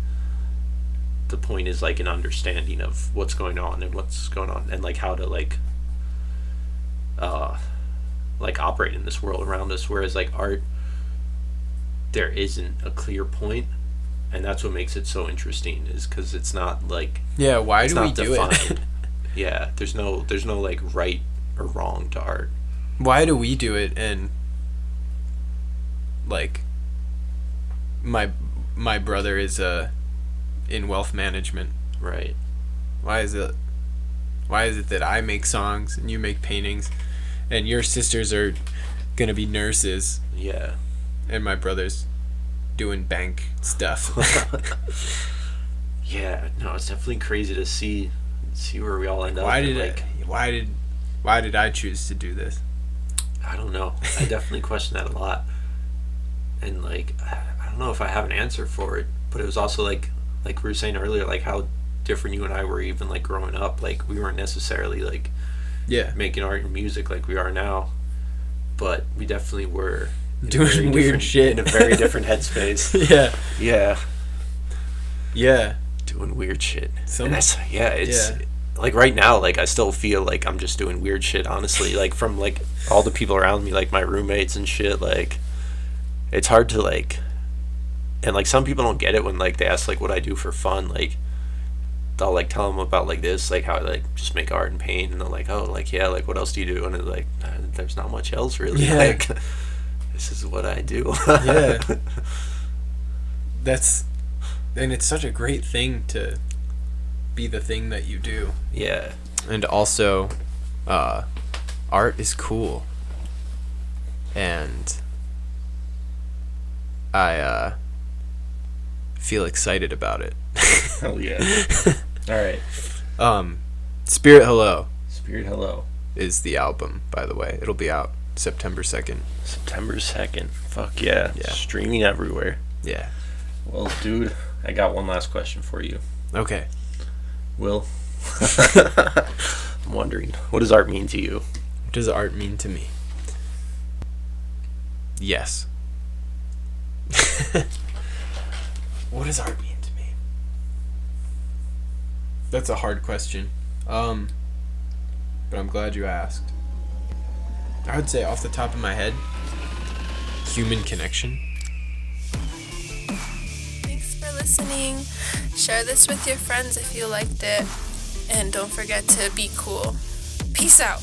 the point is, like, an understanding of what's going on and, like, how to, like operate in this world around us, whereas, like, art, there isn't a clear point, and that's what makes it so interesting, is because it's not, like, why do we do it? Yeah, there's no like right or wrong to art. Why do we do it? And, like, my brother is in wealth management. Right. Why is it that I make songs and you make paintings, and your sisters are gonna be nurses? Yeah. And my brother's doing bank stuff. Yeah, no, it's definitely crazy to see where we all end up. Why did I choose to do this? I don't know. I definitely question that a lot. And, like, I don't know if I have an answer for it, but it was also, like we were saying earlier, like, how different you and I were even, like, growing up. Like, we weren't necessarily, like, making art and music like we are now, but we definitely were doing weird shit in a very different headspace. Yeah. Doing weird shit. And that's, like, right now, like, I still feel like I'm just doing weird shit, honestly. Like, from, like, all the people around me, like, my roommates and shit, like, it's hard to, like, and, like, some people don't get it when, like, they ask, like, what I do for fun. Like, I'll, like, tell them about, like, this, like, how I, like, just make art and paint, and they're like, oh, like, yeah, like, what else do you do? And it's like, there's not much else, really. Like, this is what I do. And it's such a great thing to be the thing that you do. Yeah. And also, art is cool. And I feel excited about it. Hell yeah. All right. Spirit Hello. Spirit Hello is the album, by the way. It'll be out September 2nd. September 2nd. Fuck yeah. Streaming everywhere. Yeah. Well, dude, I got one last question for you. Okay. Will, I'm wondering, what does art mean to you? What does art mean to me? Yes. What does art mean to me? That's a hard question. But I'm glad you asked. I would say off the top of my head, human connection. Thanks for listening. Share this with your friends if you liked it. And don't forget to be cool. Peace out.